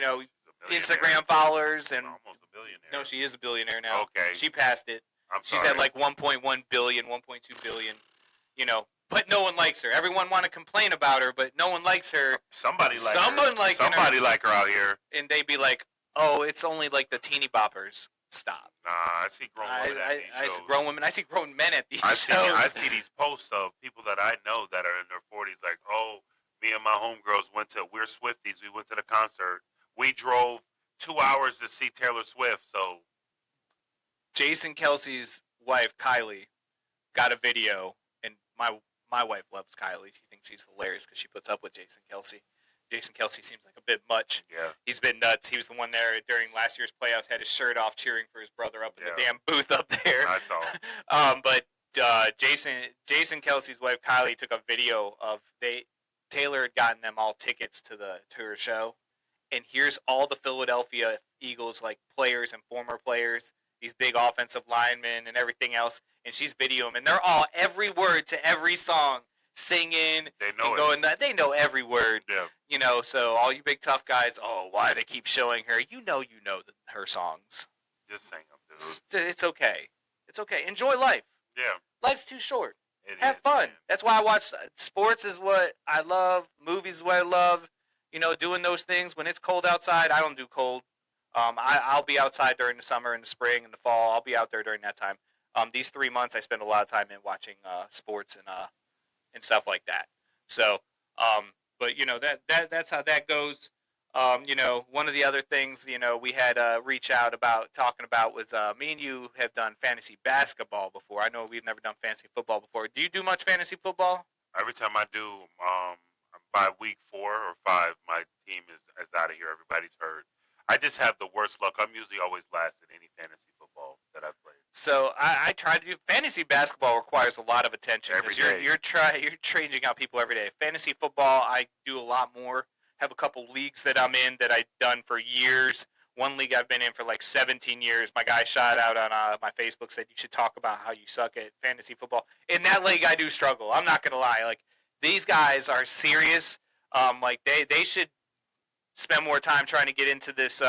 S2: Instagram followers and
S1: almost a billionaire.
S2: No, she is a billionaire now.
S1: Okay.
S2: She passed it. She's at like 1.1 billion, 1.2 billion. But no one likes her. Everyone want to complain about her, but no one likes her.
S1: Somebody like her out here.
S2: And they'd be like, "Oh, it's only like the teeny boppers." Stop.
S1: Nah, I see grown women at these shows.
S2: I see grown women. I see grown men at these shows.
S1: I see these posts of people that I know that are in their 40s, like, "Oh, me and my homegirls we're Swifties. We went to the concert. We drove 2 hours to see Taylor Swift." So,
S2: Jason Kelsey's wife, Kylie, got a video, and my wife loves Kylie. She thinks she's hilarious because she puts up with Jason Kelsey. Jason Kelsey seems like a bit much.
S1: Yeah.
S2: He's been nuts. He was the one there during last year's playoffs, had his shirt off cheering for his brother up in the damn booth up there.
S1: I saw.
S2: But Jason Kelsey's wife, Kylie, took a video of Taylor had gotten them all tickets to her show. And here's all the Philadelphia Eagles, like, players and former players. these big offensive linemen and everything else, and she's videoing them, and they're all every word to every song, singing
S1: They know
S2: and going that they know every word.
S1: Yeah.
S2: So all you big tough guys, why they keep showing her? You know her songs.
S1: Just sing them, dude.
S2: It's okay. It's okay. Enjoy life.
S1: Yeah.
S2: Life's too short.
S1: Have
S2: fun.
S1: Man.
S2: That's why I watch sports. Is what I love. Movies is what I love. Doing those things when it's cold outside. I don't do cold. I'll be outside during the summer and the spring and the fall. I'll be out there during that time. These 3 months I spend a lot of time in watching sports and stuff like that. So, but that's how that goes. One of the other things we had reach out about talking about was me and you have done fantasy basketball before. I know we've never done fantasy football before. Do you do much fantasy football?
S1: Every time I do, by week 4 or 5, my team is out of here. Everybody's hurt. I just have the worst luck. I'm usually always last in any fantasy football that I've played.
S2: So I try to do fantasy basketball. Requires a lot of attention
S1: every
S2: because
S1: day.
S2: You're changing out people every day. Fantasy football, I do a lot more. Have a couple leagues that I'm in that I've done for years. One league I've been in for like 17 years. My guy shot out on my Facebook, said you should talk about how you suck at fantasy football. In that league, I do struggle. I'm not gonna lie. Like these guys are serious. Like they should spend more time trying to get into this.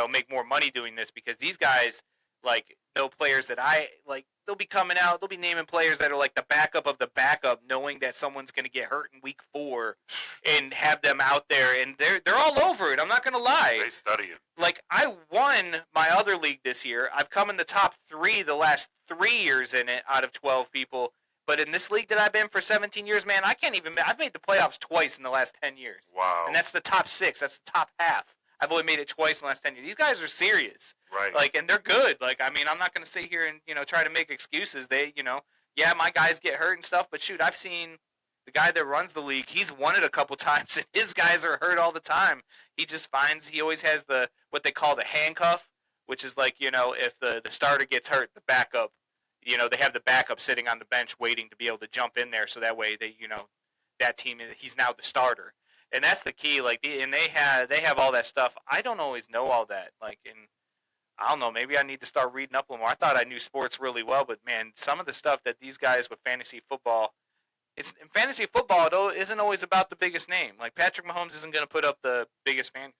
S2: Make more money doing this because these guys know players that I like. They'll be coming out. They'll be naming players that are like the backup of the backup, knowing that someone's going to get hurt in week 4, and have them out there, and they're all over it. I'm not going to lie.
S1: They study it.
S2: Like I won my other league this year. I've come in the top 3 the last 3 years in it out of 12 people. But in this league that I've been for 17 years, man, I've made the playoffs twice in the last 10 years.
S1: Wow.
S2: And that's the top 6. That's the top half. I've only made it twice in the last 10 years. These guys are serious.
S1: Right.
S2: And they're good. I'm not going to sit here and, try to make excuses. They, my guys get hurt and stuff, but shoot, I've seen the guy that runs the league, he's won it a couple times, and his guys are hurt all the time. He always has what they call the handcuff, which is if the starter gets hurt, the backup, they have the backup sitting on the bench waiting to be able to jump in there, so that way that team, he's now the starter. And that's the key. And they have all that stuff. I don't always know all that. And I don't know. Maybe I need to start reading up a little more. I thought I knew sports really well, but man, some of the stuff that these guys with fantasy football, in fantasy football, it isn't always about the biggest name. Like Patrick Mahomes isn't going to put up the biggest fan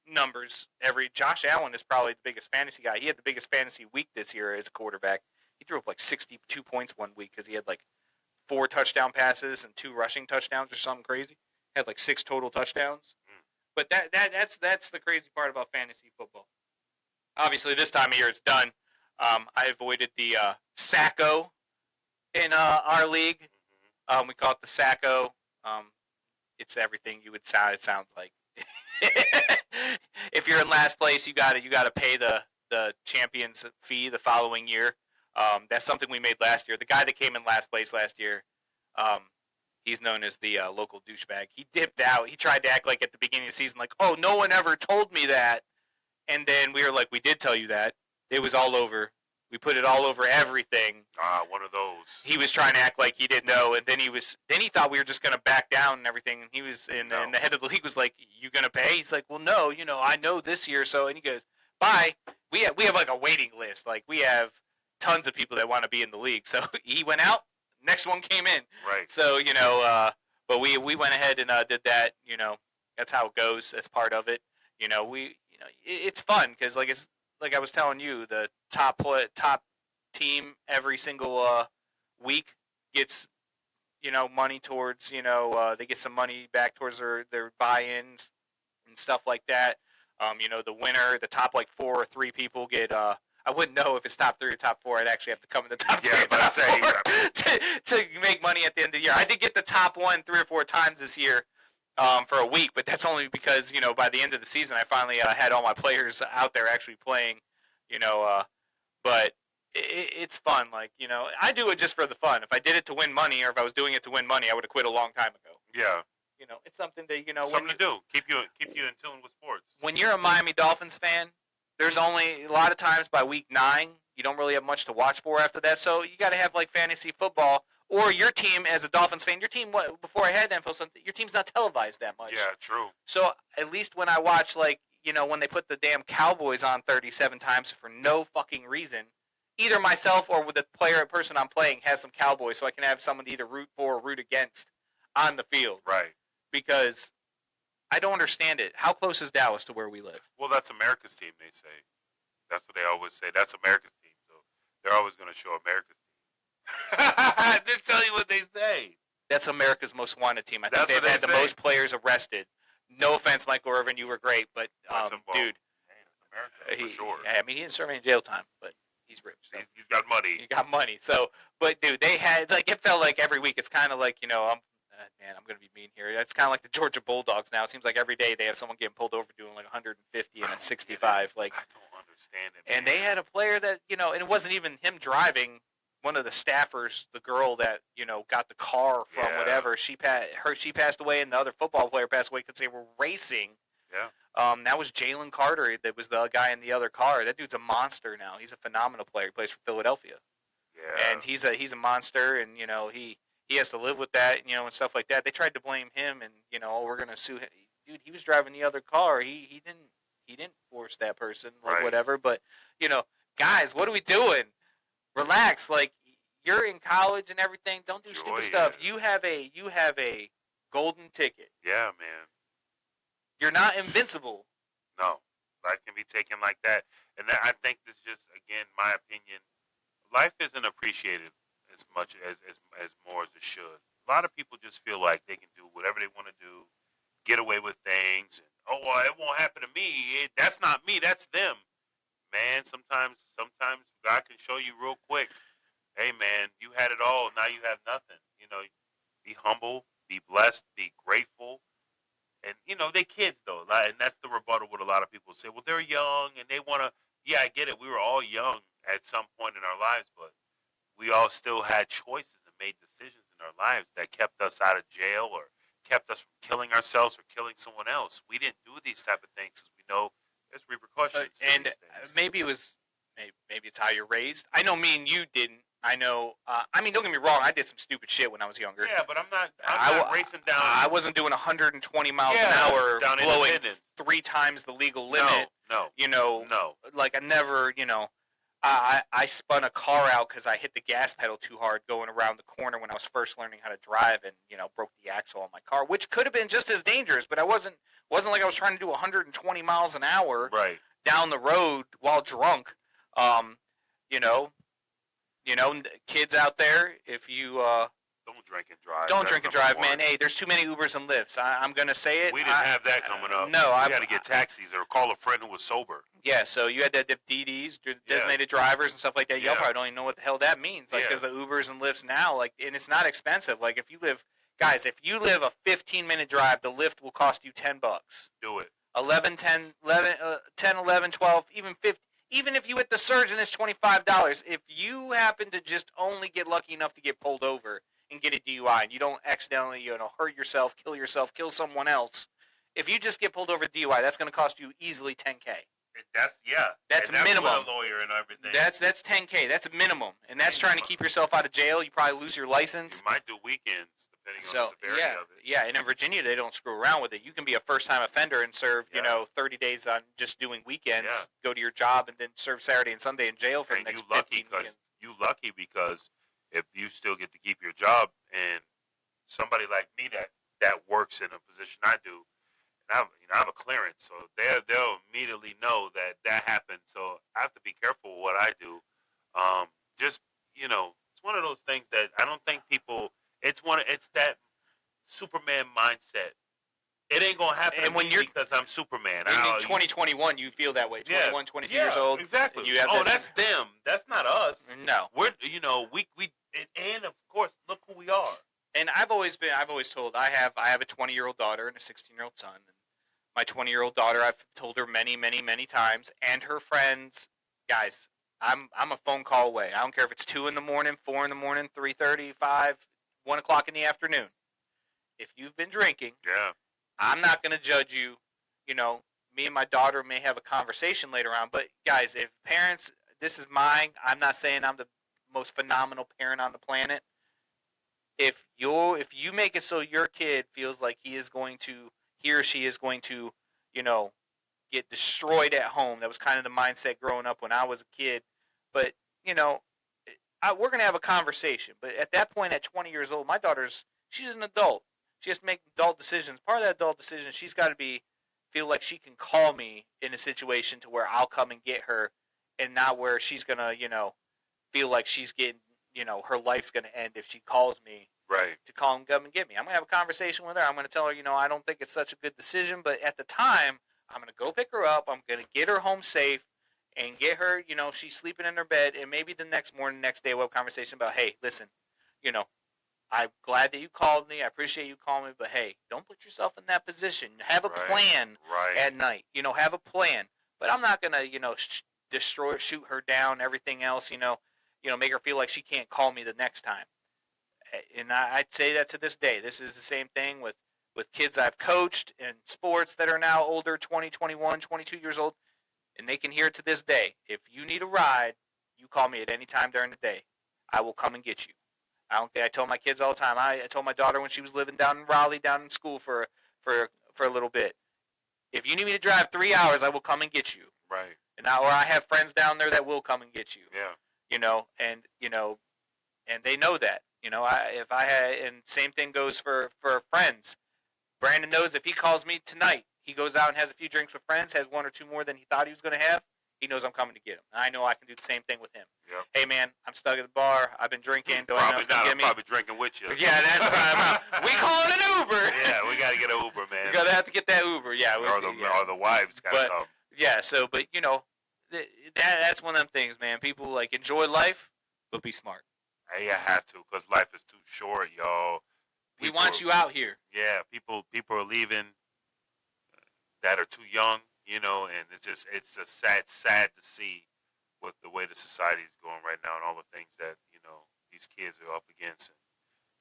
S2: numbers Josh Allen is probably the biggest fantasy guy. He had the biggest fantasy week this year as a quarterback. He threw up 62 points one week because he had 4 touchdown passes and 2 rushing touchdowns or something crazy. Had 6 total touchdowns. But that's the crazy part about fantasy football. Obviously, this time of year it's done. I avoided the Sacco in our league. We call it the Sacco. It's everything you would sound. It sounds like. If you're in last place, you got to pay the champions fee the following year. That's something we made last year. The guy that came in last place last year. He's known as the local douchebag. He dipped out. He tried to act like at the beginning of the season, oh, no one ever told me that. And then we were like, we did tell you that. It was all over. We put it all over everything.
S1: One of those.
S2: He was trying to act like he didn't know, and then he thought we were just going to back down and everything. And he was, and the head of the league was like, "You going to pay?" He's like, "Well, no, I know this year." So, and he goes, "Bye." We have a waiting list. We have tons of people that want to be in the league. So he went out. Next one came in.
S1: Right.
S2: So but we went ahead and did that. That's how it goes. That's part of it. It's fun because like I was telling you, the top team every single week gets money towards they get some money back towards their buy-ins and stuff like that. The winner, the top 4 or 3 people get. I wouldn't know if it's top 3 or top 4. I'd actually have to come in the top 3 or top 4 to make money at the end of the year. I did get the top 1 3 or 4 times this year for a week, but that's only because by the end of the season I finally had all my players out there actually playing. But it's fun. I do it just for the fun. If I did it to win money, or if I was doing it to win money, I would have quit a long time ago.
S1: Yeah.
S2: It's something that
S1: something to do. Keep you in tune with sports.
S2: When you're a Miami Dolphins fan, there's only a lot of times by week 9 you don't really have much to watch for after that. So you got to have fantasy football, or your team as a Dolphins fan. Your team, before I had NFL, something, your team's not televised that much.
S1: Yeah, true.
S2: So at least when I watch when they put the damn Cowboys on 37 times for no fucking reason, either myself or with the person I'm playing has some Cowboys, so I can have someone to either root for or root against on the field.
S1: Right.
S2: Because I don't understand it. How close is Dallas to where we live?
S1: Well, that's America's team, they say. That's what they always say. That's America's team. So they're always going to show America's team. Just tell you what they say.
S2: That's America's most wanted team. I think
S1: That's
S2: they've
S1: what
S2: had
S1: they
S2: the
S1: say.
S2: most players arrested. No offense, Michael Irvin, you were great, but dude,
S1: America, for sure.
S2: I mean, he didn't serve any jail time, but he's rich. So.
S1: He's got money.
S2: He got money. So, but dude, they had it felt like every week. It's kind of like I'm gonna be mean here. It's kind of like the Georgia Bulldogs now. It seems like every day they have someone getting pulled over doing like 150 and a 65. Like,
S1: I don't understand it. Man.
S2: And they had a player that and it wasn't even him driving. One of the staffers, the girl that got the car from whatever, she passed away, and the other football player passed away because they were racing.
S1: Yeah.
S2: That was Jalen Carter. That was the guy in the other car. That dude's a monster now. He's a phenomenal player. He plays for Philadelphia.
S1: Yeah.
S2: And he's a monster, and he has to live with that, and stuff like that. They tried to blame him, and we're gonna sue him. Dude, he was driving the other car. He didn't force that person, like whatever. But guys, what are we doing? Relax. Like, you're in college and everything. Don't do stupid stuff. You have a golden ticket.
S1: Yeah, man.
S2: You're not invincible.
S1: No, life can be taken like that, and I think this is just, again, my opinion. Life isn't appreciated as much as more as it should. A lot of people just feel like they can do whatever they want to do, get away with things, and well, it won't happen to me. That's not me. That's them. Man, sometimes God can show you real quick. Hey, man, you had it all. Now you have nothing. Be humble, be blessed, be grateful. And, they kids, though. And that's the rebuttal what a lot of people say. Well, they're young, and they want to. Yeah, I get it. We were all young at some point in our lives, but we all still had choices and made decisions in our lives that kept us out of jail or kept us from killing ourselves or killing someone else. We didn't do these type of things because we know there's repercussions.
S2: And maybe it was, maybe it's how you're raised. I know me and you didn't. I know. I mean, don't get me wrong. I did some stupid shit when I was younger.
S1: Yeah, but I'm not racing down.
S2: I wasn't doing 120 miles an hour, blowing 3 times the legal limit.
S1: No. No.
S2: Like, I never. I spun a car out because I hit the gas pedal too hard going around the corner when I was first learning how to drive, and broke the axle on my car, which could have been just as dangerous. But I wasn't like I was trying to do 120 miles an hour down the road while drunk. Kids out there, if you
S1: don't drink and drive.
S2: Don't drink and drive, man. Hey, there's too many Ubers and Lyfts. I'm gonna say it.
S1: We didn't have that coming up.
S2: No,
S1: we had to get taxis or call a friend who was sober.
S2: Yeah, so you had the DDs, designated drivers and stuff like that. Y'all probably don't even know what the hell that means. Like, because the Ubers and Lyfts now, and it's not expensive. Like, if you live a 15-minute drive, the Lyft will cost you $10.
S1: Do it.
S2: 10, 11, 12, even 50. Even if you hit the surge and it's $25, if you happen to just only get lucky enough to get pulled over and get a DUI, and you don't accidentally, hurt yourself, kill someone else, if you just get pulled over DUI, that's going to cost you easily $10K. That's minimum.
S1: With a lawyer and everything.
S2: That's $10K. That's a minimum, and that's trying to keep yourself out of jail. You probably lose your license.
S1: You might do weekends depending on the severity of it.
S2: Yeah, and in Virginia they don't screw around with it. You can be a first-time offender and serve 30 days on just doing weekends. Go to your job and then serve Saturday and Sunday in jail for the next 15 weekends.
S1: You lucky because if you still get to keep your job, and somebody like me that works in a position I do. I have a clearance, so they'll immediately know that happened. So I have to be careful with what I do. It's one of those things that I don't think people. It's that Superman mindset. It ain't gonna happen to me because I'm Superman.
S2: In 2021, you feel that way. 21, 22 years old.
S1: Exactly.
S2: You have
S1: that's them. That's not us.
S2: No.
S1: We're and of course, look who we are.
S2: And I've always told I have a 20-year-old daughter and a 16-year-old son. And my 20-year-old daughter, I've told her many, many, many times, and her friends, guys, I'm a phone call away. I don't care if it's 2 in the morning, 4 in the morning, 3:30, 5, 1 o'clock in the afternoon. If you've been drinking, I'm not going to judge you. Me and my daughter may have a conversation later on, but guys, if parents, this is mine. I'm not saying I'm the most phenomenal parent on the planet. If you make it so your kid feels like he or she is going to, get destroyed at home. That was kind of the mindset growing up when I was a kid. But, we're going to have a conversation. But at that point, at 20 years old, my she's an adult. She has to make adult decisions. Part of that adult decision, she's got to feel like she can call me in a situation to where I'll come and get her, and not where she's going to, feel like she's getting, her life's going to end if she calls me.
S1: Right.
S2: To call and come and get me. I'm going to have a conversation with her. I'm going to tell her, I don't think it's such a good decision, but at the time, I'm going to go pick her up. I'm going to get her home safe and get her, she's sleeping in her bed, and maybe the next morning, next day, we'll have a conversation about, hey, listen, I'm glad that you called me. I appreciate you calling me, but hey, don't put yourself in that position. Have a plan at night. Have a plan. But I'm not going to, destroy, shoot her down, everything else, make her feel like she can't call me the next time. And I'd say that to this day. This is the same thing with kids I've coached in sports that are now older, 20, 21, 22 years old, and they can hear it to this day. If you need a ride, you call me at any time during the day. I will come and get you. I tell my kids all the time. I told my daughter when she was living down in Raleigh, down in school for a little bit. If you need me to drive 3 hours, I will come and get you.
S1: Right.
S2: Or I have friends down there that will come and get you.
S1: Yeah.
S2: And they know that. And same thing goes for friends. Brandon knows if he calls me tonight, he goes out and has a few drinks with friends, has one or two more than he thought he was going to have, he knows I'm coming to get him. And I know I can do the same thing with him.
S1: Yep.
S2: Hey, man, I'm stuck at the bar. I've been drinking. Do I know
S1: not.
S2: Get
S1: I'm
S2: me?
S1: probably drinking with you.
S2: Yeah, that's right. We calling an Uber.
S1: Yeah, we got to get an Uber, man.
S2: We got to have to get that Uber. Yeah.
S1: Or the wives got to come.
S2: Yeah, but, that's one of them things, man. People, enjoy life, but be smart.
S1: Hey, you have to, because life is too short, y'all.
S2: We want you out here.
S1: Yeah, people are leaving that are too young, and it's just sad to see with the way the society is going right now and all the things that these kids are up against. And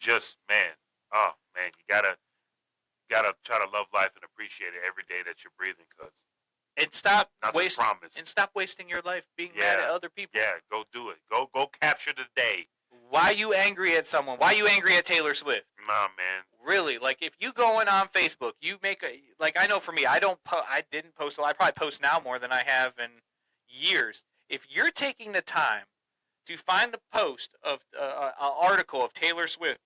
S1: just man, you gotta try to love life and appreciate it every day that you're breathing,
S2: and stop wasting your life being mad at other people.
S1: Yeah, go do it. Go capture the day.
S2: Why are you angry at someone? Why are you angry at Taylor Swift?
S1: Nah, man.
S2: Really, if you going on Facebook, you make I know for me, I didn't post. I probably post now more than I have in years. If you're taking the time to find the post of an article of Taylor Swift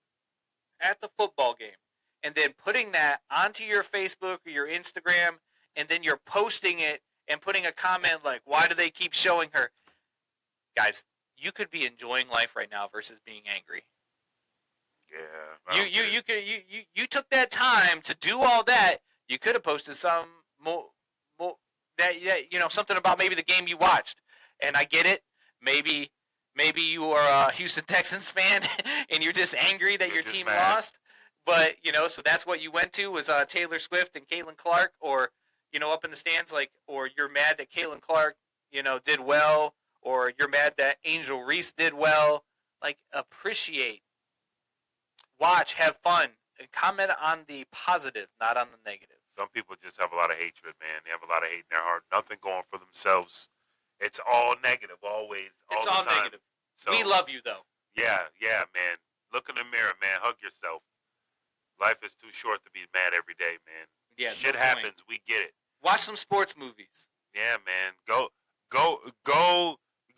S2: at the football game, and then putting that onto your Facebook or your Instagram, and then you're posting it and putting a comment like, "Why do they keep showing her?" Guys, you could be enjoying life right now versus being angry.
S1: Yeah.
S2: You took that time to do all that. You could have posted some more that something about maybe the game you watched. And I get it. Maybe you are a Houston Texans fan and you're just angry that your team lost. But so that's what you went to was Taylor Swift and Caitlin Clark, or up in the stands, or you're mad that Caitlin Clark did well. Or you're mad that Angel Reese did well. Appreciate, watch, have fun, and comment on the positive, not on the negative.
S1: Some people just have a lot of hatred, man. They have a lot of hate in their heart. Nothing going for themselves. It's all negative, always.
S2: It's all negative. So, we love you, though.
S1: Yeah, man. Look in the mirror, man. Hug yourself. Life is too short to be mad every day, man.
S2: Yeah,
S1: shit happens. We get it.
S2: Watch some sports movies.
S1: Yeah, man. Go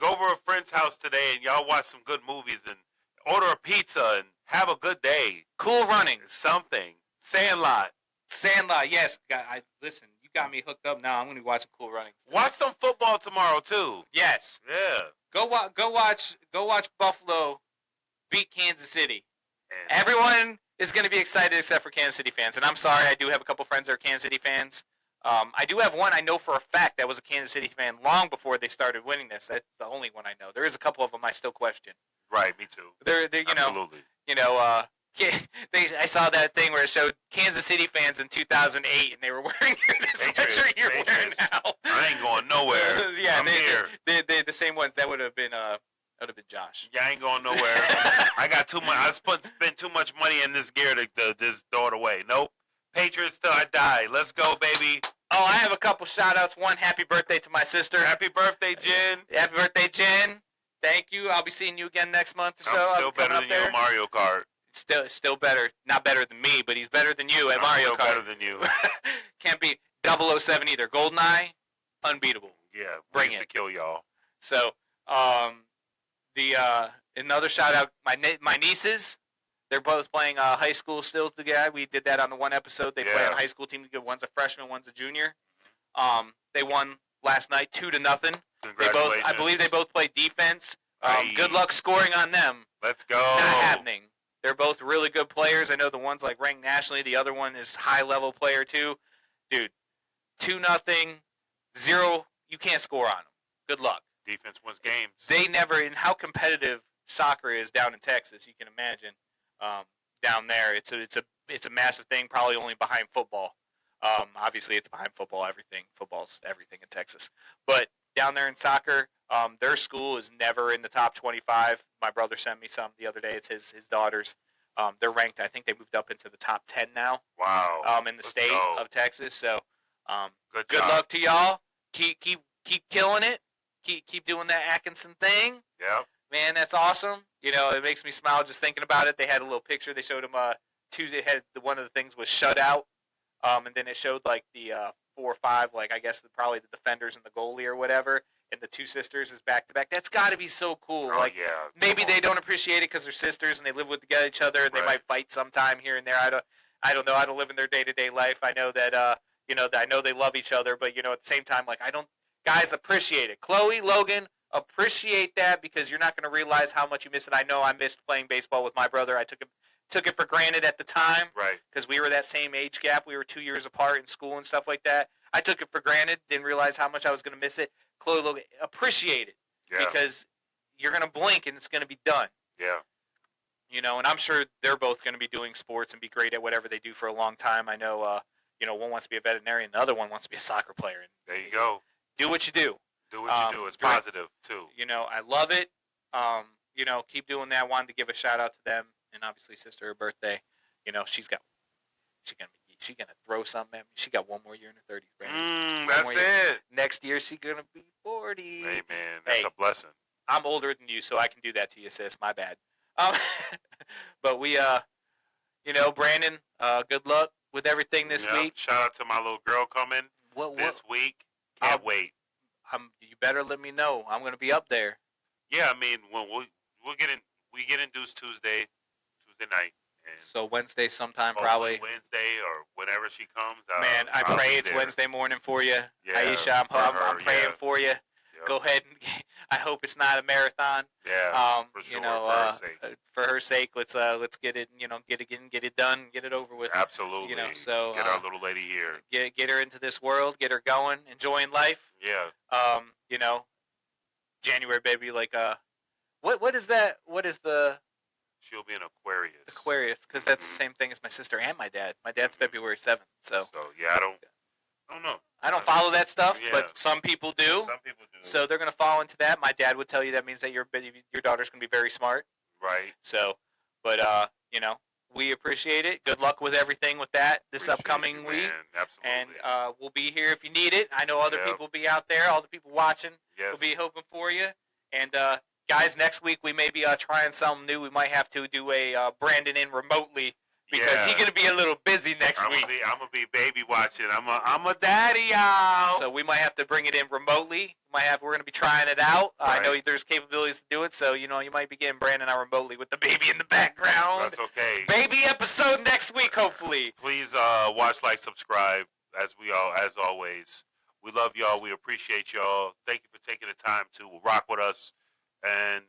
S1: over a friend's house today and y'all watch some good movies and order a pizza and have a good day.
S2: Cool Runnings.
S1: Something. Sandlot,
S2: yes. Listen, you got me hooked up now. I'm going to be watching Cool Runnings today.
S1: Watch some football tomorrow, too.
S2: Yes.
S1: Yeah.
S2: Go watch Buffalo beat Kansas City. And everyone is going to be excited except for Kansas City fans. And I'm sorry, I do have a couple friends that are Kansas City fans. I do have one I know for a fact that was a Kansas City fan long before they started winning this. That's the only one I know. There is a couple of them I still question.
S1: Right, me too.
S2: They're
S1: Absolutely.
S2: I saw that thing where it showed Kansas City fans in 2008, and they were wearing the sweatshirt you're wearing now.
S1: I ain't going nowhere.
S2: Yeah,
S1: I'm here.
S2: They the same ones. That would have been Josh.
S1: Yeah, I ain't going nowhere. I got too much. I spent too much money in this gear to just throw it away. Nope. Patriots till I die. Let's go, baby.
S2: Oh, I have a couple shout-outs. One, happy birthday to my sister.
S1: Happy birthday, Jen.
S2: Happy birthday, Jen. Thank you. I'll be seeing you again next month or so.
S1: I'm still better than you at Mario Kart.
S2: Still better. Not better than me, but he's better than you at Mario Kart.
S1: Better than you.
S2: Can't be. 007 either. GoldenEye, unbeatable.
S1: Yeah,
S2: Bring
S1: we used
S2: it.
S1: to kill y'all.
S2: So, the another shout out, my nieces. They're both playing high school still together. We did that on the one episode. They play on a high school team together. One's a freshman, one's a junior. They won last night 2-0.
S1: Congratulations.
S2: I believe they both play defense.
S1: Aye.
S2: Good luck scoring on them.
S1: Let's go.
S2: Not happening. They're both really good players. I know the one's like ranked nationally. The other one is high level player too. Dude, 2-0, 0. You can't score on them. Good luck.
S1: Defense wins games.
S2: They never. And how competitive soccer is down in Texas, you can imagine. Down there, it's a massive thing. Probably only behind football. Obviously, it's behind football. Football's everything in Texas. But down there in soccer, their school is never in the top 25. My brother sent me some the other day. It's his daughters. They're ranked. I think they moved up into the top 10 now.
S1: Wow.
S2: In the state of Texas. So, good
S1: job.
S2: luck to y'all. Keep killing it. Keep doing that Atkinson thing.
S1: Yep.
S2: Man, that's awesome. You know, it makes me smile just thinking about it. They had a little picture. They showed him Tuesday. Had one of the things was shutout, and then it showed like the 4 or 5, like I guess probably the defenders and the goalie or whatever, and the two sisters is back to back. That's got to be so cool.
S1: Oh,
S2: like,
S1: yeah.
S2: maybe they don't appreciate it because they're sisters and they live with each other and they might fight sometime here and there. I don't know. I don't live in their day-to-day life. I know that I know they love each other, but at the same time, like guys appreciate it. Chloe, Logan, appreciate that because you're not going to realize how much you miss it. I know I missed playing baseball with my brother. I took it for granted at the time,
S1: right?
S2: Because we were that same age gap. We were 2 years apart in school and stuff like that. I took it for granted. Didn't realize how much I was going to miss it. Chloe, Logan, appreciate it because you're going to blink and it's going to be done.
S1: Yeah.
S2: And I'm sure they're both going to be doing sports and be great at whatever they do for a long time. I know, one wants to be a veterinarian, the other one wants to be a soccer player. And
S1: there you go.
S2: Do what you do.
S1: Do what you do. It's positive too.
S2: I love it. Keep doing that. Wanted to give a shout out to them, and obviously, sister, her birthday. She's gonna throw something at me. She got one more year in her 30s, Brandon.
S1: That's it.
S2: Next year, she's gonna be 40.
S1: Hey man, that's a blessing.
S2: I'm older than you, so I can do that to you, sis. My bad. But we, Brandon, good luck with everything this week.
S1: Shout out to my little girl coming this week. Can't wait.
S2: You better let me know. I'm gonna be up there.
S1: Yeah, I mean, when we get induced Tuesday night. And
S2: so Wednesday sometime probably.
S1: Wednesday or whenever she comes.
S2: Man, I pray it's Wednesday morning for you. Yeah, Aisha, I'm praying for you. Yep. Go ahead and I hope it's not a marathon.
S1: Yeah, for sure.
S2: For her sake, let's get it. Get it done, get it over with.
S1: Absolutely.
S2: So
S1: get our little lady here.
S2: Get her into this world, get her going, enjoying life.
S1: Yeah.
S2: January baby, like what is that? What is the?
S1: She'll be an Aquarius.
S2: Aquarius, because that's the same thing as my sister and my dad. My dad's February 7th, so
S1: yeah, I don't know.
S2: I don't follow that stuff, but some people do.
S1: Some people do.
S2: So they're going to fall into that. My dad would tell you that means that your daughter's going to be very smart.
S1: Right.
S2: So, but we appreciate it. Good luck with everything with that this upcoming week.
S1: Absolutely.
S2: And we'll be here if you need it. I know other people will be out there. All the people watching will be hoping for you. And guys, next week we may be trying something new. We might have to do a Brandon in remotely. Because he's gonna be a little busy next week.
S1: I'm gonna be baby watching. I'm a daddy, y'all.
S2: So we might have to bring it in remotely. We're gonna be trying it out. Right. I know there's capabilities to do it. So you might be getting Brandon out remotely with the baby in the background.
S1: That's okay.
S2: Baby episode next week, hopefully.
S1: Please watch, like, subscribe. As always, we love y'all. We appreciate y'all. Thank you for taking the time to rock with us and.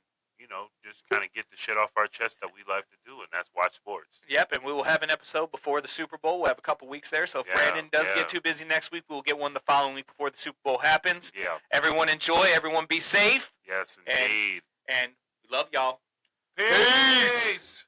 S1: Just kind of get the shit off our chest that we like to do, and that's watch sports.
S2: Yep, and we will have an episode before the Super Bowl. We'll have a couple weeks there, so if Brandon does get too busy next week, we'll get one the following week before the Super Bowl happens.
S1: Yeah.
S2: Everyone enjoy. Everyone be safe.
S1: Yes, indeed.
S2: And we love y'all.
S1: Peace.